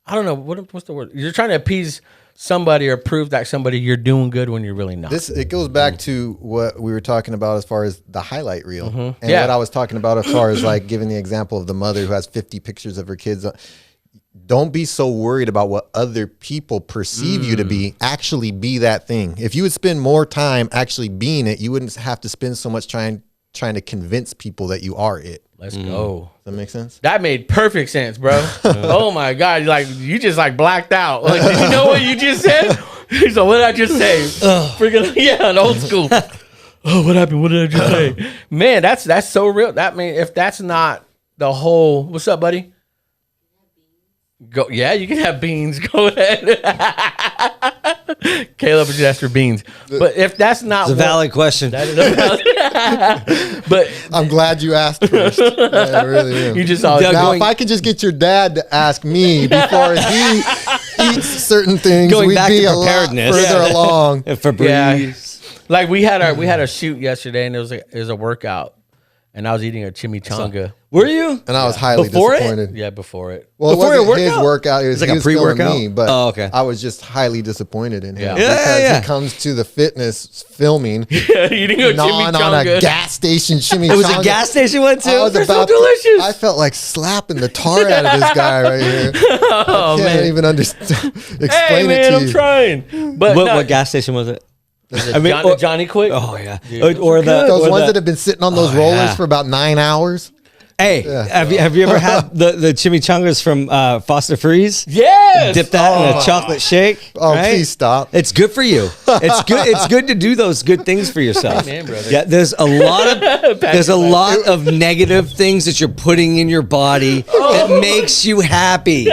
I don't know, what's the word? You're trying to appease somebody or prove that somebody you're doing good when you're really not. It goes back to what we were talking about as far as the highlight reel, and Yeah. what I was talking about as far as like giving the example of the mother who has 50 pictures of her kids. Don't be so worried about what other people perceive you to be. Actually be that thing. If you would spend more time actually being it, you wouldn't have to spend so much trying to convince people that you are it. Let's go. Does that make sense? That made perfect sense, bro. Oh my God. Like, you just like blacked out. Like, did you know what you just said? So what did I just say? Freaking, yeah, an old school. Oh, what happened? What did I just say? Man, that's so real. That mean, if that's not the whole, what's up, buddy? Go, yeah, you can have beans. Go ahead. Caleb just asked for beans. But if that's not It's a valid question. that is a valid. But I'm glad you asked first. I really am. you just always Doug, Now, going- if I could just get your dad to ask me before he eats certain things, Going we'd back be to a lot preparedness. further along. Febreze. Yeah. Like we had a shoot yesterday, and it was a workout, and I was eating a chimichanga. Were you? And I was highly Before it? disappointed. Yeah, before it. Well, Before it your wasn't his workout? workout. It was like he a was filming pre-workout? me, but Oh, okay. I was just highly disappointed in him Yeah. because Yeah. he comes to the fitness filming Eating a gnawing on chimichanga. a gas station chimichanga. It was a gas station one too. I was They're so about to- delicious. I felt like slapping the tar out of this guy right here. Oh, I can't man. even understand. Explain Hey it man, to I'm you. trying. But what, no, what gas station was it? I mean, or- Johnny Quick. Oh yeah. Dude, or the Those or ones the- that have been sitting on those rollers yeah. for about 9 hours. Hey, have you ever had the chimichangas from Foster Freeze? Yes. Dip that in a chocolate shake. Oh, right? please stop. It's good for you. It's good. It's good to do those good things for yourself. Amen, brother. Yeah, there's a lot of negative things that you're putting in your body that makes you happy.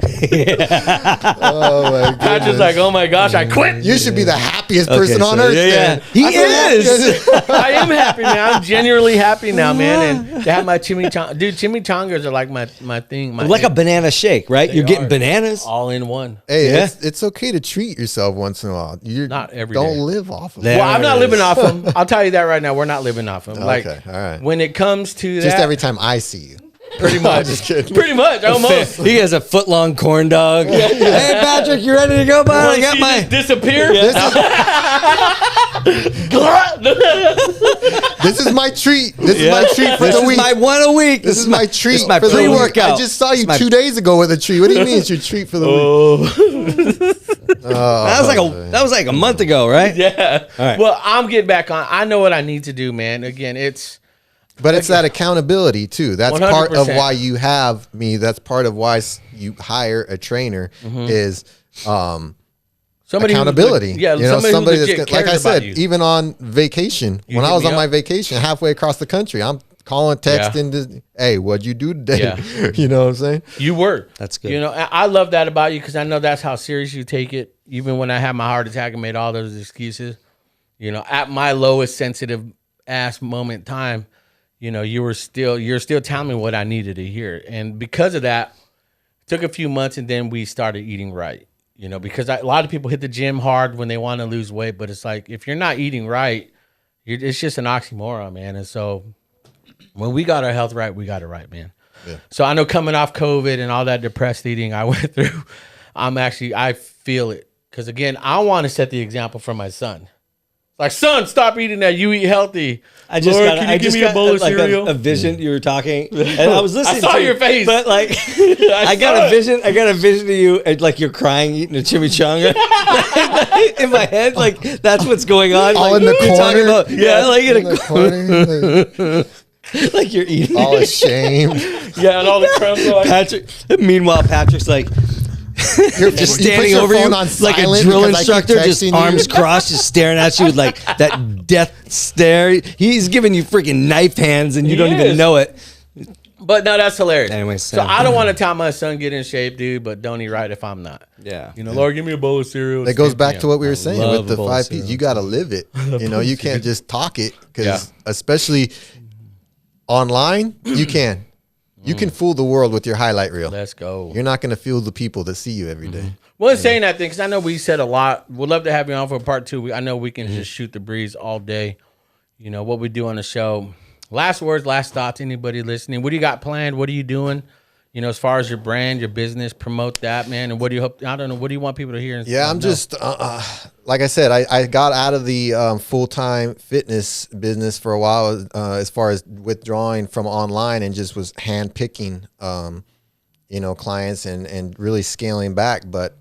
Oh my Patrick's goodness. like, oh my gosh, I quit. You should be the happiest person on earth. yeah. then. He I feel is. I am happy now. I'm genuinely happy now, man. And to have my chimichanga, dude, chimichangas are like my thing. My Like a banana shake, right? You're getting are. bananas. all in one. Hey, Yeah. it's okay to treat yourself once in a while. You Not every don't day. live off of There it. Well, I'm not it living is. off them. I'll tell you that right now. We're not living off them. Like, Okay, all right. when it comes to that, Just every time I see you. pretty much, just kidding. pretty much, almost. He has a foot long corn dog. Hey Patrick, you ready to go, bud? I got See my. this disappear. This is my treat. This is my treat for This the is week. my one a week. This is my treat This is my for the week. pre-workout. I just saw you This is my- 2 days ago with a treat. What do you mean it's your treat for the week? That was like a month ago, right? Yeah. All right. Well, I'm getting back on. I know what I need to do, man. Again, it's But it's that accountability too. That's part of 100%. why you have me. That's part of why you hire a trainer is somebody who- accountability. yeah, you know, somebody who that's legit like I cares about said, you. even on vacation, when I hit was me on my up? vacation halfway across the country, I'm calling, texting, hey, what'd you do today? Yeah. You know what I'm saying? You were. That's good. You know, I love that about you because I know that's how serious you take it. Even when I had my heart attack and made all those excuses, you know, at my lowest sensitive ass moment in time, you know, you're still telling me what I needed to hear. And because of that, it took a few months and then we started eating right. You know, because a lot of people hit the gym hard when they want to lose weight, but it's like if you're not eating right, it's just an oxymoron, man. And so when we got our health right, we got it right, man. Yeah. So I know coming off COVID and all that depressed eating I went through, I feel it. Because again, I want to set the example for my son. Like, son, stop eating that. You eat healthy. I just Lord, got. can you I give just me got a bowl of like cereal? a vision. You were talking, and I was listening. I saw to your you, face. but like, I got saw a it. vision. I got a vision of you, and, like you're crying eating a chimichanga in my head. Like that's what's going on. All like, in the you're talking corner? about- yeah, like in In a the corner, like, like you're eating. all ashamed. Yeah, and all the crumbs are like, Patrick. Meanwhile, Patrick's like. You're Just you put standing your over you phone on like a silent drill because I keep instructor, just texting you. arms crossed, just staring at you with like that death stare. He's giving you freaking knife hands, and you He don't even is. know it. but no, that's hilarious. Anyway, so Sam. I don't want to tell my son get in shape, dude, but don't eat right if I'm not. Yeah. You know, Lord, give me a bowl of cereal. That goes back to what we were saying love with the a bowl of 5 P's. cereal. You got to live it. You know, you can't just talk it because Yeah. especially online, you can. You can fool the world with your highlight reel. Let's go. You're not going to fool the people that see you every day. Well, in saying that thing, because I know we said a lot. We'd love to have you on for part two. I know we can just shoot the breeze all day. You know, what we do on the show. Last words, last thoughts, anybody listening. What do you got planned? What are you doing? You know, as far as your brand, your business, promote that, man. And what do you hope? I don't know. What do you want people to hear? Yeah, I'm know? just like I said, I got out of the full-time fitness business for a while as far as withdrawing from online and just was hand picking, you know, clients and really scaling back. But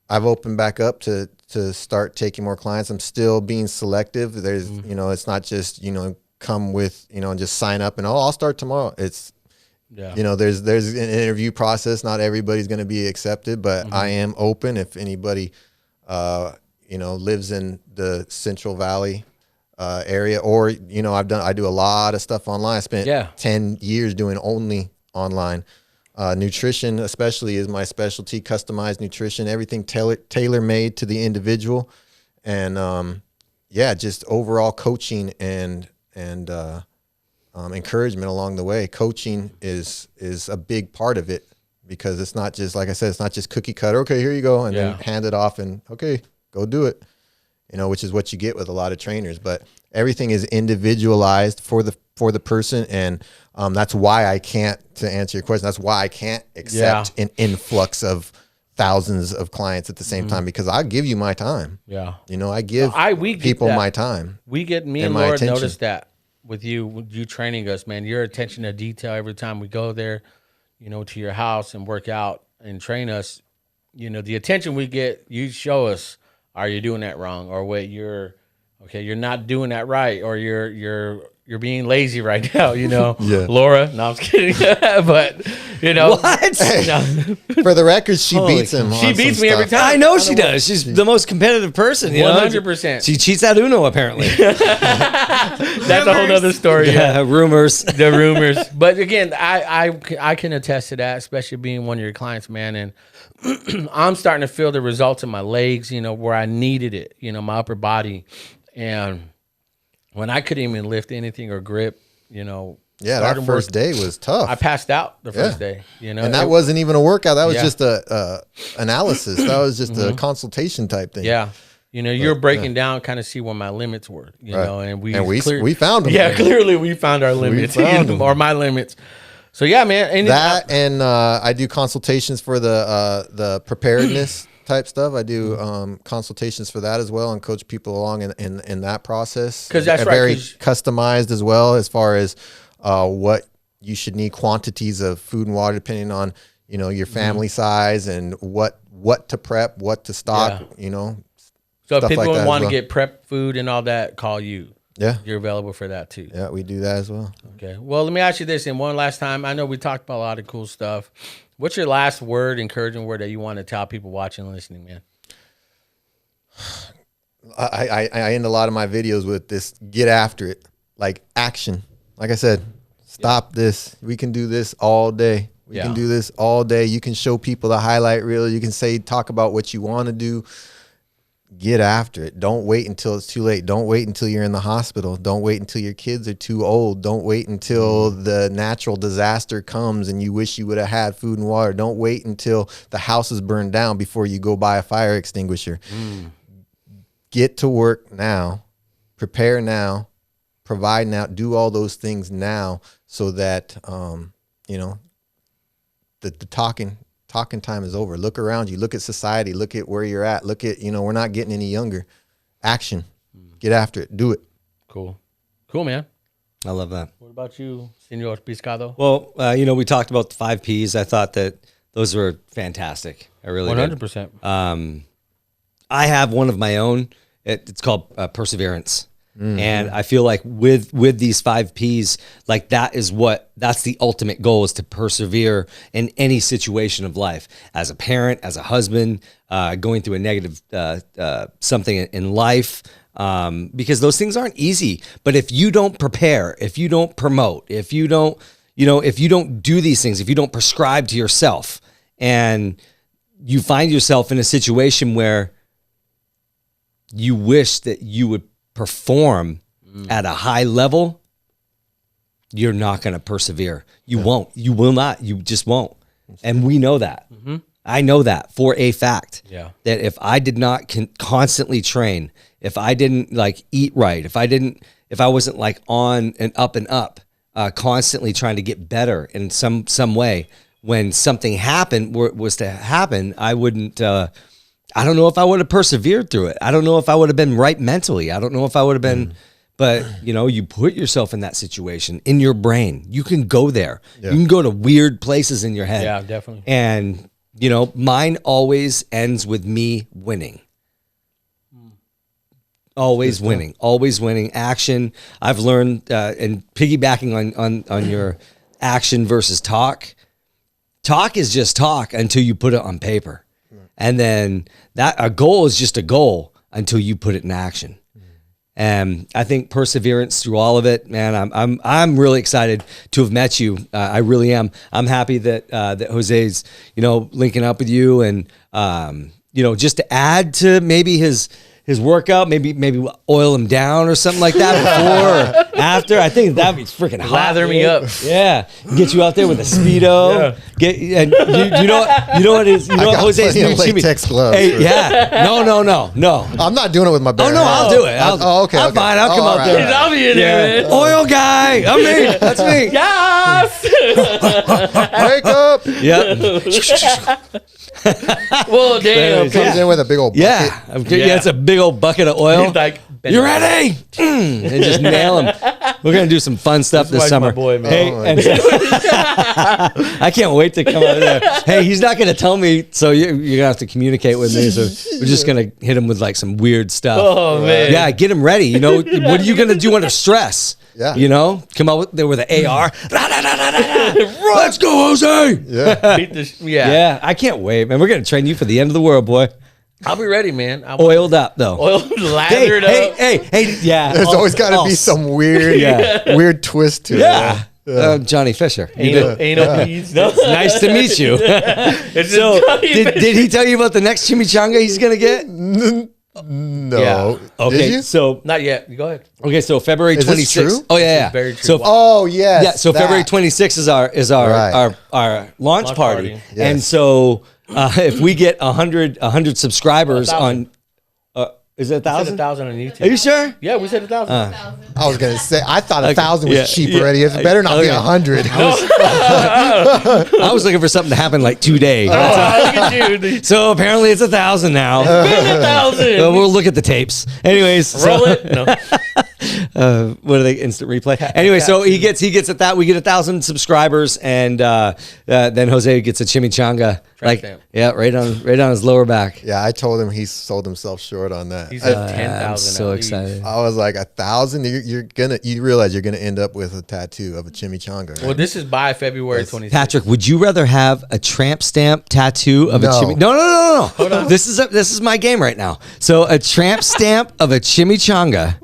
I've opened back up to start taking more clients. I'm still being selective. There's, you know, it's not just, you know, come with, you know, and just sign up and, oh, I'll start tomorrow. It's, Yeah. you know, there's an interview process. Not everybody's going to be accepted, but I am open. If anybody, you know, lives in the Central Valley area, or you know, I do a lot of stuff online. I spent 10 years doing only online. Nutrition, especially, is my specialty. Customized nutrition, everything tailor made to the individual, and just overall coaching and encouragement along the way. Coaching is a big part of it, because it's not just, like I said, it's not just cookie cutter. Okay, here you go, and then hand it off, and okay, go do it. Which is what you get with a lot of trainers. But everything is individualized for the person, and that's why I can't, to answer your question, that's why I can't accept an influx of thousands of clients at the same time, because I give you my time. Yeah. I give people my time. Me and Laura noticed that with you training us, man. Your attention to detail every time we go there, to your house and work out and train us, the attention we get, you show us, are you doing that wrong? Or wait, you're not doing that right, or you're being lazy right now, Laura. No, I'm just kidding. But what? For the record, she beats him. She beats me every time. I know she does. She's the most competitive person. 100%. She cheats at Uno, apparently. That's a whole other story. Yeah, rumors. The rumors. But again, I can attest to that, especially being one of your clients, man. And I'm starting to feel the results in my legs, where I needed it, my upper body. And when I couldn't even lift anything or grip, that first day was tough. I passed out the first day, And that wasn't even a workout. That was just a analysis. That was just a consultation type thing. Yeah. You're breaking down, kind of see what my limits were, and we found them. Yeah, clearly we found our limits, or my limits. So yeah, man. And I do consultations for the preparedness type stuff. I do consultations for that as well, and coach people along in that process. Because that's very customized as well, as far as what you should need, quantities of food and water depending on your family size, and what to prep, what to stock. So if people want to get prep food and all that, call you. Yeah. You're available for that too. Yeah, we do that as well. Okay. Well, let me ask you this, and one last time. I know we talked about a lot of cool stuff. What's your last word, encouraging word, that you want to tell people watching and listening, man? I end a lot of my videos with this: get after it. Like action. Like I said, stop this. We can do this all day. We can do this all day. You can show people the highlight reel. You can talk about what you want to do. Get after it. Don't wait until it's too late. Don't wait until you're in the hospital. Don't wait until your kids are too old. Don't wait until the natural disaster comes and you wish you would have had food and water. Don't wait until the house is burned down before you go buy a fire extinguisher. Get to work now. Prepare now. Provide now. Do all those things now, so that the talking time is over. Look around you. Look at society. Look at where you're at. Look at, we're not getting any younger. Action. Get after it. Do it. Cool, man. I love that. What about you, Senor Piscado? Well, we talked about the 5 Ps. I thought that those were fantastic. I really 100%. I have one of my own. It's called perseverance. And I feel like with these 5 Ps, like that's the ultimate goal, is to persevere in any situation of life, as a parent, as a husband, going through a negative something in life, because those things aren't easy. But if you don't prepare, if you don't promote, if you don't do these things, if you don't prescribe to yourself, and you find yourself in a situation where you wish that you would perform at a high level, you're not going to persevere. You won't. You will not. You just won't. And we know that. I know that for a fact. Yeah. That if I did not constantly train, if I didn't eat right, if I wasn't on and up, constantly trying to get better in some way, when something was to happen, I wouldn't. I don't know if I would have persevered through it. I don't know if I would have been right mentally. I don't know if I would have been, but you put yourself in that situation in your brain. You can go there. Yeah. You can go to weird places in your head. Yeah, definitely. And, mine always ends with me winning. Always winning. Always winning. Action. I've learned, and piggybacking on your action versus talk. Talk is just talk until you put it on paper. And then a goal is just a goal until you put it in action. And I think perseverance through all of it, man. I'm really excited to have met you. I really am. I'm happy that that Jose's, linking up with you, and just to add to maybe his workout, maybe oil him down or something like that before or after. I think that'd be freaking hot. Lather me up. Yeah, get you out there with a Speedo. Yeah. And you know what is what Jose's new latex gloves. Hey, yeah, no. I'm not doing it with my bare Oh no, hands. I'll do it. Okay. I'm fine. I'll come out there. I'll be in there, man. Oil guy. I'm me. That's me. Yes. Wake up. Yep. Well, damn. Comes in with a big old bucket. Yeah, it's a big old bucket of oil. He's like, You ready? And just nail him. We're gonna do some fun stuff this wife's summer. my boy, man. Hey, Oh, and I can't wait to come out of there. Hey, he's not gonna tell me, so you're gonna have to communicate with me. So we're just gonna hit him with like some weird stuff. Oh, man. Yeah, get him ready. What are you gonna do under stress? Yeah. Come out there with an AR. Let's go, Jose. Yeah. Beat this. Yeah. Yeah, I can't wait, man. We're gonna train you for the end of the world, boy. I'll be ready, man. Oiled up though. Oiled, lathered up. Hey, yeah. There's always got to be some weird, weird twist to Yeah. it. Johnny Fisher. Anal beads. No. Nice to meet you. It's So, just Johnny did he tell you about the next chimichanga he's gonna get? No. Yeah. Okay, Did you? so Not yet. Go ahead. February Is this 26th. true? Oh yeah, This is very true. So Oh yes. yeah, so February 26th is our Right. our launch Launch party, party. Yes. and so if we get 100 subscribers 1,000. on, is it We said 1,000? 1,000 on YouTube. Are you sure? Yeah, we said 1,000. I was gonna say I thought 1,000 was yeah, cheap yeah. already. It better not be Okay. 100. I was looking for something to happen like today. Look at you. So apparently it's 1,000 now. Spend 1,000. We'll look at the tapes. Anyways, so- Roll it. No. what are they? Instant replay. Anyway, so he gets at that. We get 1,000 subscribers, and then Jose gets a chimichanga, stamp. right on his lower back. Yeah, I told him he sold himself short on that. He said I'm 10,000. so at least. excited. I was like 1,000. You realize you're gonna end up with a tattoo of a chimichanga. Right? Well, this is by February 26th. Patrick, would you rather have a tramp stamp tattoo of a No. chimichanga? No. Hold on. This is my game right now. So a tramp stamp of a chimichanga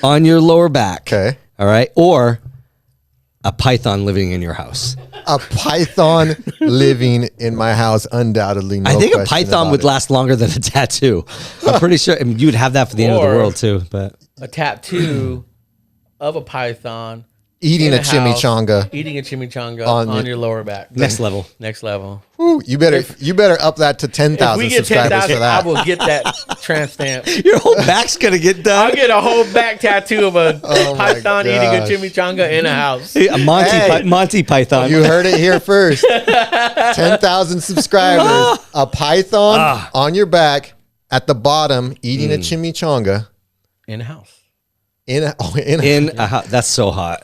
on your lower back. Okay. All right. Or a python living in your house. A python living in my house, undoubtedly. No I think a question python about would it. last longer than a tattoo. I'm pretty sure you would have that for the end of the Or- world too. But A tattoo of a python. Eating in a house, chimichanga. Eating a chimichanga On on your- your lower back. next level. Next level. Whew, you better up that to If 10,000 we get subscribers 10,000, for I that. will get that tramp stamp. Your whole back's gonna get I'll done. get a whole back tattoo of a Oh my python eating a gosh. chimichanga in a house. A Monty Hey. Monty Python. You heard it here first. 10,000 subscribers. A python on your back at the bottom eating a chimichanga In a house. in a in a house. That's so hot.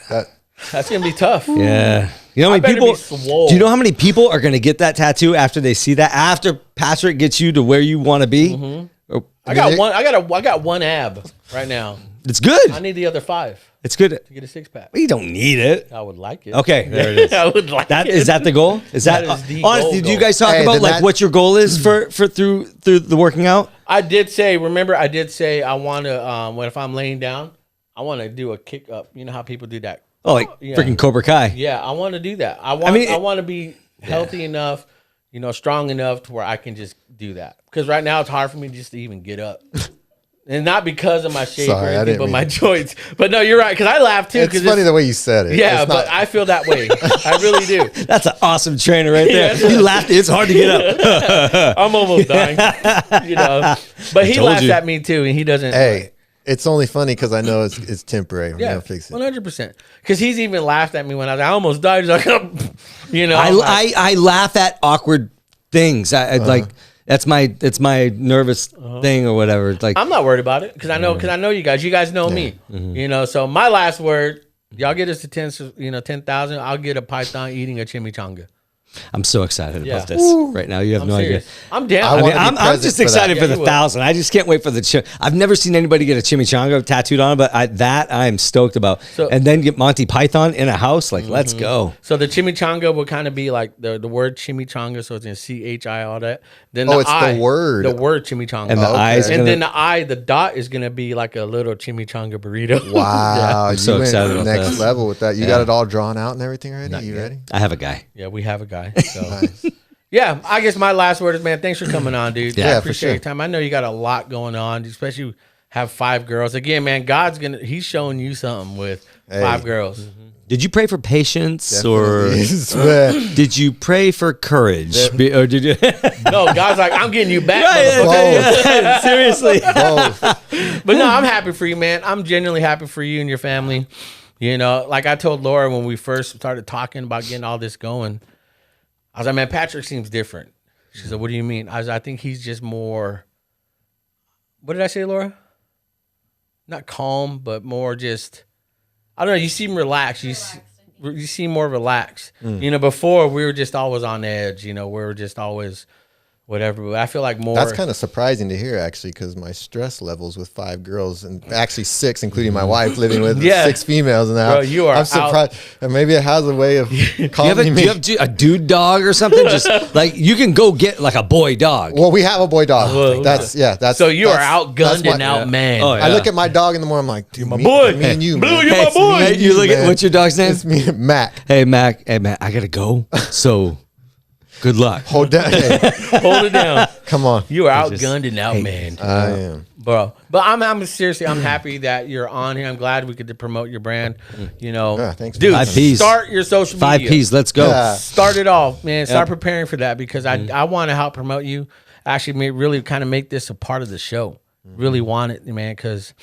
That's going to be tough. Yeah. You know how I many better people? be swole. Do you know how many people are going to get that tattoo after they see that? After Patrick gets you to where you want to be, Oh, I got one. I got one ab right now. it's good. I need the other 5 It's good. to get a 6-pack. You don't need it. I would like it. Okay, there it is. I would like That it. is that the goal? Is that, That is the honestly? goal. Do you guys talk Hey, about then like that- what your goal is for through the working out? I did say. Remember, I did say I want to. When if I'm laying down, I want to do a kick up. You know how people do that. Oh, like Yeah. freaking Cobra Kai. Yeah, I want to do that. I want. mean, I want to be healthy enough, strong enough to where I can just do that. Because right now it's hard for me just to even get up, and not because of my shape Sorry, I or anything, didn't but mean- my joints. But no, you're right. Because I laugh too. It's funny the way you said it. yeah, It's but not- I feel that way. I really do. That's an awesome trainer right there. Yeah. You laughed. It's hard to get up. I'm almost dying. But he told laughs you. at me too, and he doesn't. hey, it's only funny because I know it's temporary. We're Yeah, gonna fix it. 100%. Because he's even laughed at me when I almost died. He's like, I laugh at awkward things. I like that's my nervous thing or whatever. It's like I'm not worried about it because I know you guys. You guys know me. So my last word, y'all get us to 10,000. I'll get a python eating a chimichanga. I'm so excited Yeah. about this right now. You have I'm no serious. idea. I'm down. I I mean, wanna be I'm present just for that. excited for Yeah, the you will. 1,000. I just can't wait for the. I've never seen anybody get a chimichanga tattooed on, but I'm stoked about. So- And then get Monty Python in a house. Like, let's go. So the chimichanga will kind of be like the word chimichanga, so it's in CHI, all that. Then Oh, it's the word. chimichanga, And the Okay. eyes. and Gonna, then the dot is gonna be like a little chimichanga burrito. Wow, you so went excited about next this. level with that. You got it all drawn out and everything already? You ready? I have a guy. Yeah, we have a guy. So. Nice. Yeah, I guess my last word is, man, thanks for coming on, dude. Yeah, I for appreciate sure. your time. I know you got a lot going on, especially have 5 girls. Again, man, he's showing you something with 5 girls. Did you pray for patience or Definitely. did you pray for courage? Or did you? No, God's like, I'm getting you back, Both. motherfucker. Seriously. Both. But no, I'm happy for you, man. I'm genuinely happy for you and your family. You know, like I told Laura when we first started talking about getting all this going, I was like, man, Patrick seems different. She said, what do you mean? I think he's just more, what did I say, Laura? Not calm, but more just, I don't know. You seem relaxed. You seem more relaxed. You know, before we were just always on edge. You know, we were just always whatever. But I feel like more. That's kind of surprising to hear, actually, because my stress levels with 5 girls and actually 6, including my wife, living with Yeah. 6 females now. Bro, you are I'm surprised. And maybe it has a way of calming Do me. you have a dude dog or something? Just like you can go get like a boy dog. Well, we have a boy dog. Well, That's so you are that's outgunned my- and outmanned. Oh, yeah. I look at my dog in the morning. I'm like, dude, my me, boy. me and you, Blue, man. you're my It's boy. me and Hey, you look at man. what's your dog's name? It's me, Mac. Hey Mac, I gotta go. So good luck. Hold down. Hey, Hold it down. come on. You are outgunned and outmanned. I am. Bro, but I'm seriously, I'm happy that you're on here. I'm glad we could promote your brand. You know, Yeah, thanks for dude, having 5 Ps. start your social 5 media. Ps. Let's go. Yeah. Start it off, man. Start Yep. preparing for that because I want to help promote you. Actually, really kind of make this a part of the show. Really want it, man, because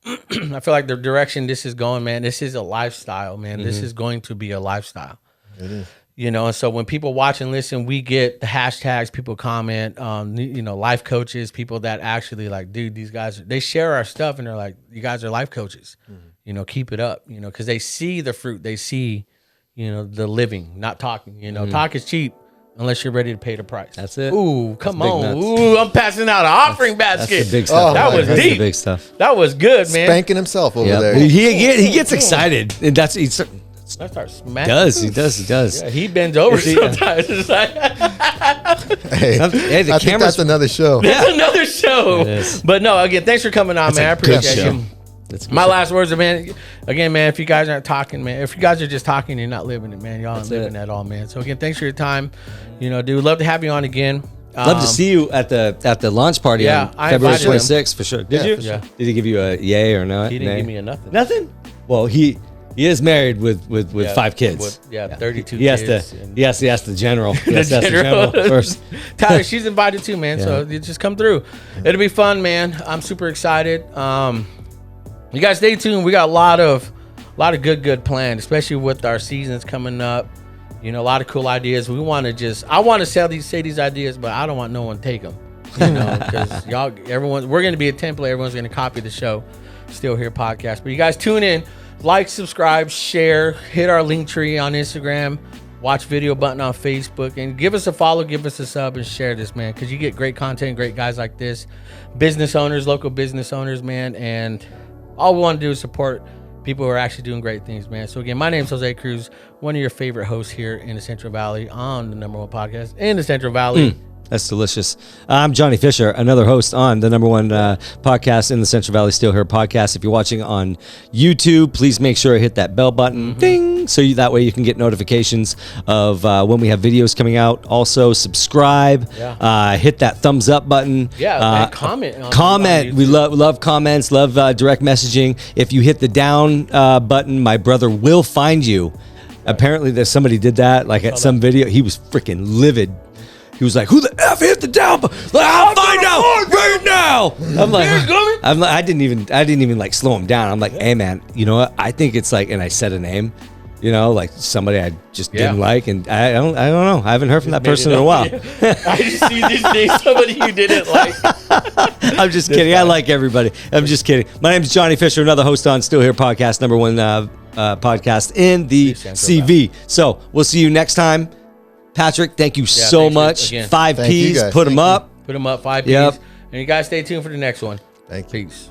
I feel like the direction this is going, man. This is a lifestyle, man. This is going to be a lifestyle. It is. You know, and so when people watch and listen, we get the hashtags, people comment, you know, life coaches, people that actually like, dude, these guys, they share our stuff and they're like, you guys are life coaches, you know, keep it up, you know, because they see the fruit, they see, you know, the living, not talking, you know, talk is cheap unless you're ready to pay the price. That's it. Ooh, come big on. nuts. Ooh, I'm passing out an offering That's basket. the big stuff. Oh, that was That's deep. the big stuff. That was good, man. Spanking himself over Yeah, there. he gets excited, and that's he I start smacking. does. Yeah. He bends over Is he, sometimes. It's like, Hey, Hey, the I think camera's that's another show. that's another show. It is. But no, again, thanks for coming on, man. I a good appreciate show. you. That's good My stuff. last words are, man, again, man, if you guys aren't talking, man, if you guys are just talking, you're not living it, man. Y'all aren't living it. at all, man. So again, thanks for your time. You know, dude, love to have you on again. Love to see you at the launch party Yeah, on I February invited him. 26th for sure. Did Yeah, you? for sure. Did he give you a yay or no? He didn't nay? give me a nothing. Nothing. Well, he is married with Yeah, 5 kids. with 32 He has kids. to. and- He has to ask the general. He has to ask the general. general first. Tyler, she's invited too, man. So you just come through. It'll be fun, man. I'm super excited. You guys stay tuned. We got a lot of good planned, especially with our seasons coming up. You know, a lot of cool ideas. I want to say these ideas, but I don't want no one to take them. You know, because we're going to be a template. Everyone's going to copy the show. Still Here podcast. But you guys tune in, like, subscribe, share, hit our link tree on Instagram, watch video button on Facebook, and give us a follow, give us a sub, and share this, man, because you get great content, great guys like this, business owners, local business owners, man, and all we want to do is support people who are actually doing great things, man. So again, my name is Jose Cruz, one of your favorite hosts here in the Central Valley on the #1 podcast in the Central Valley. That's delicious. I'm Johnny Fisher, another host on the #1 podcast in the Central Valley Still Here podcast. If you're watching on YouTube, please make sure to hit that bell button, ding, so that way you can get notifications of when we have videos coming out. Also, subscribe, hit that thumbs up button. Yeah, and comment. on Comment. We YouTube. love comments, love direct messaging. If you hit the down button, my brother will find you. Apparently, there's somebody did that, like at some video. He was freaking livid. He was like, "Who the f hit the down button? Like, I'll find out right now." I'm like, I didn't even like slow him down. I'm like, "Hey man, you know what? I think it's like," and I said a name, you know, like somebody I just didn't like, and I don't know. I haven't heard from that person in a while. I just see this day somebody you didn't like. I'm just kidding. I like everybody. I'm just kidding. My name is Johnny Fisher, another host on Still Here podcast, #1 podcast in the Central CV. So we'll see you next time. Patrick, thank you Yeah, so thanks much. again. 5 Thank you Ps, guys. put them Thank you. up. Put them up 5 Yep. Ps. And you guys stay tuned for the next one. Thank you. Peace.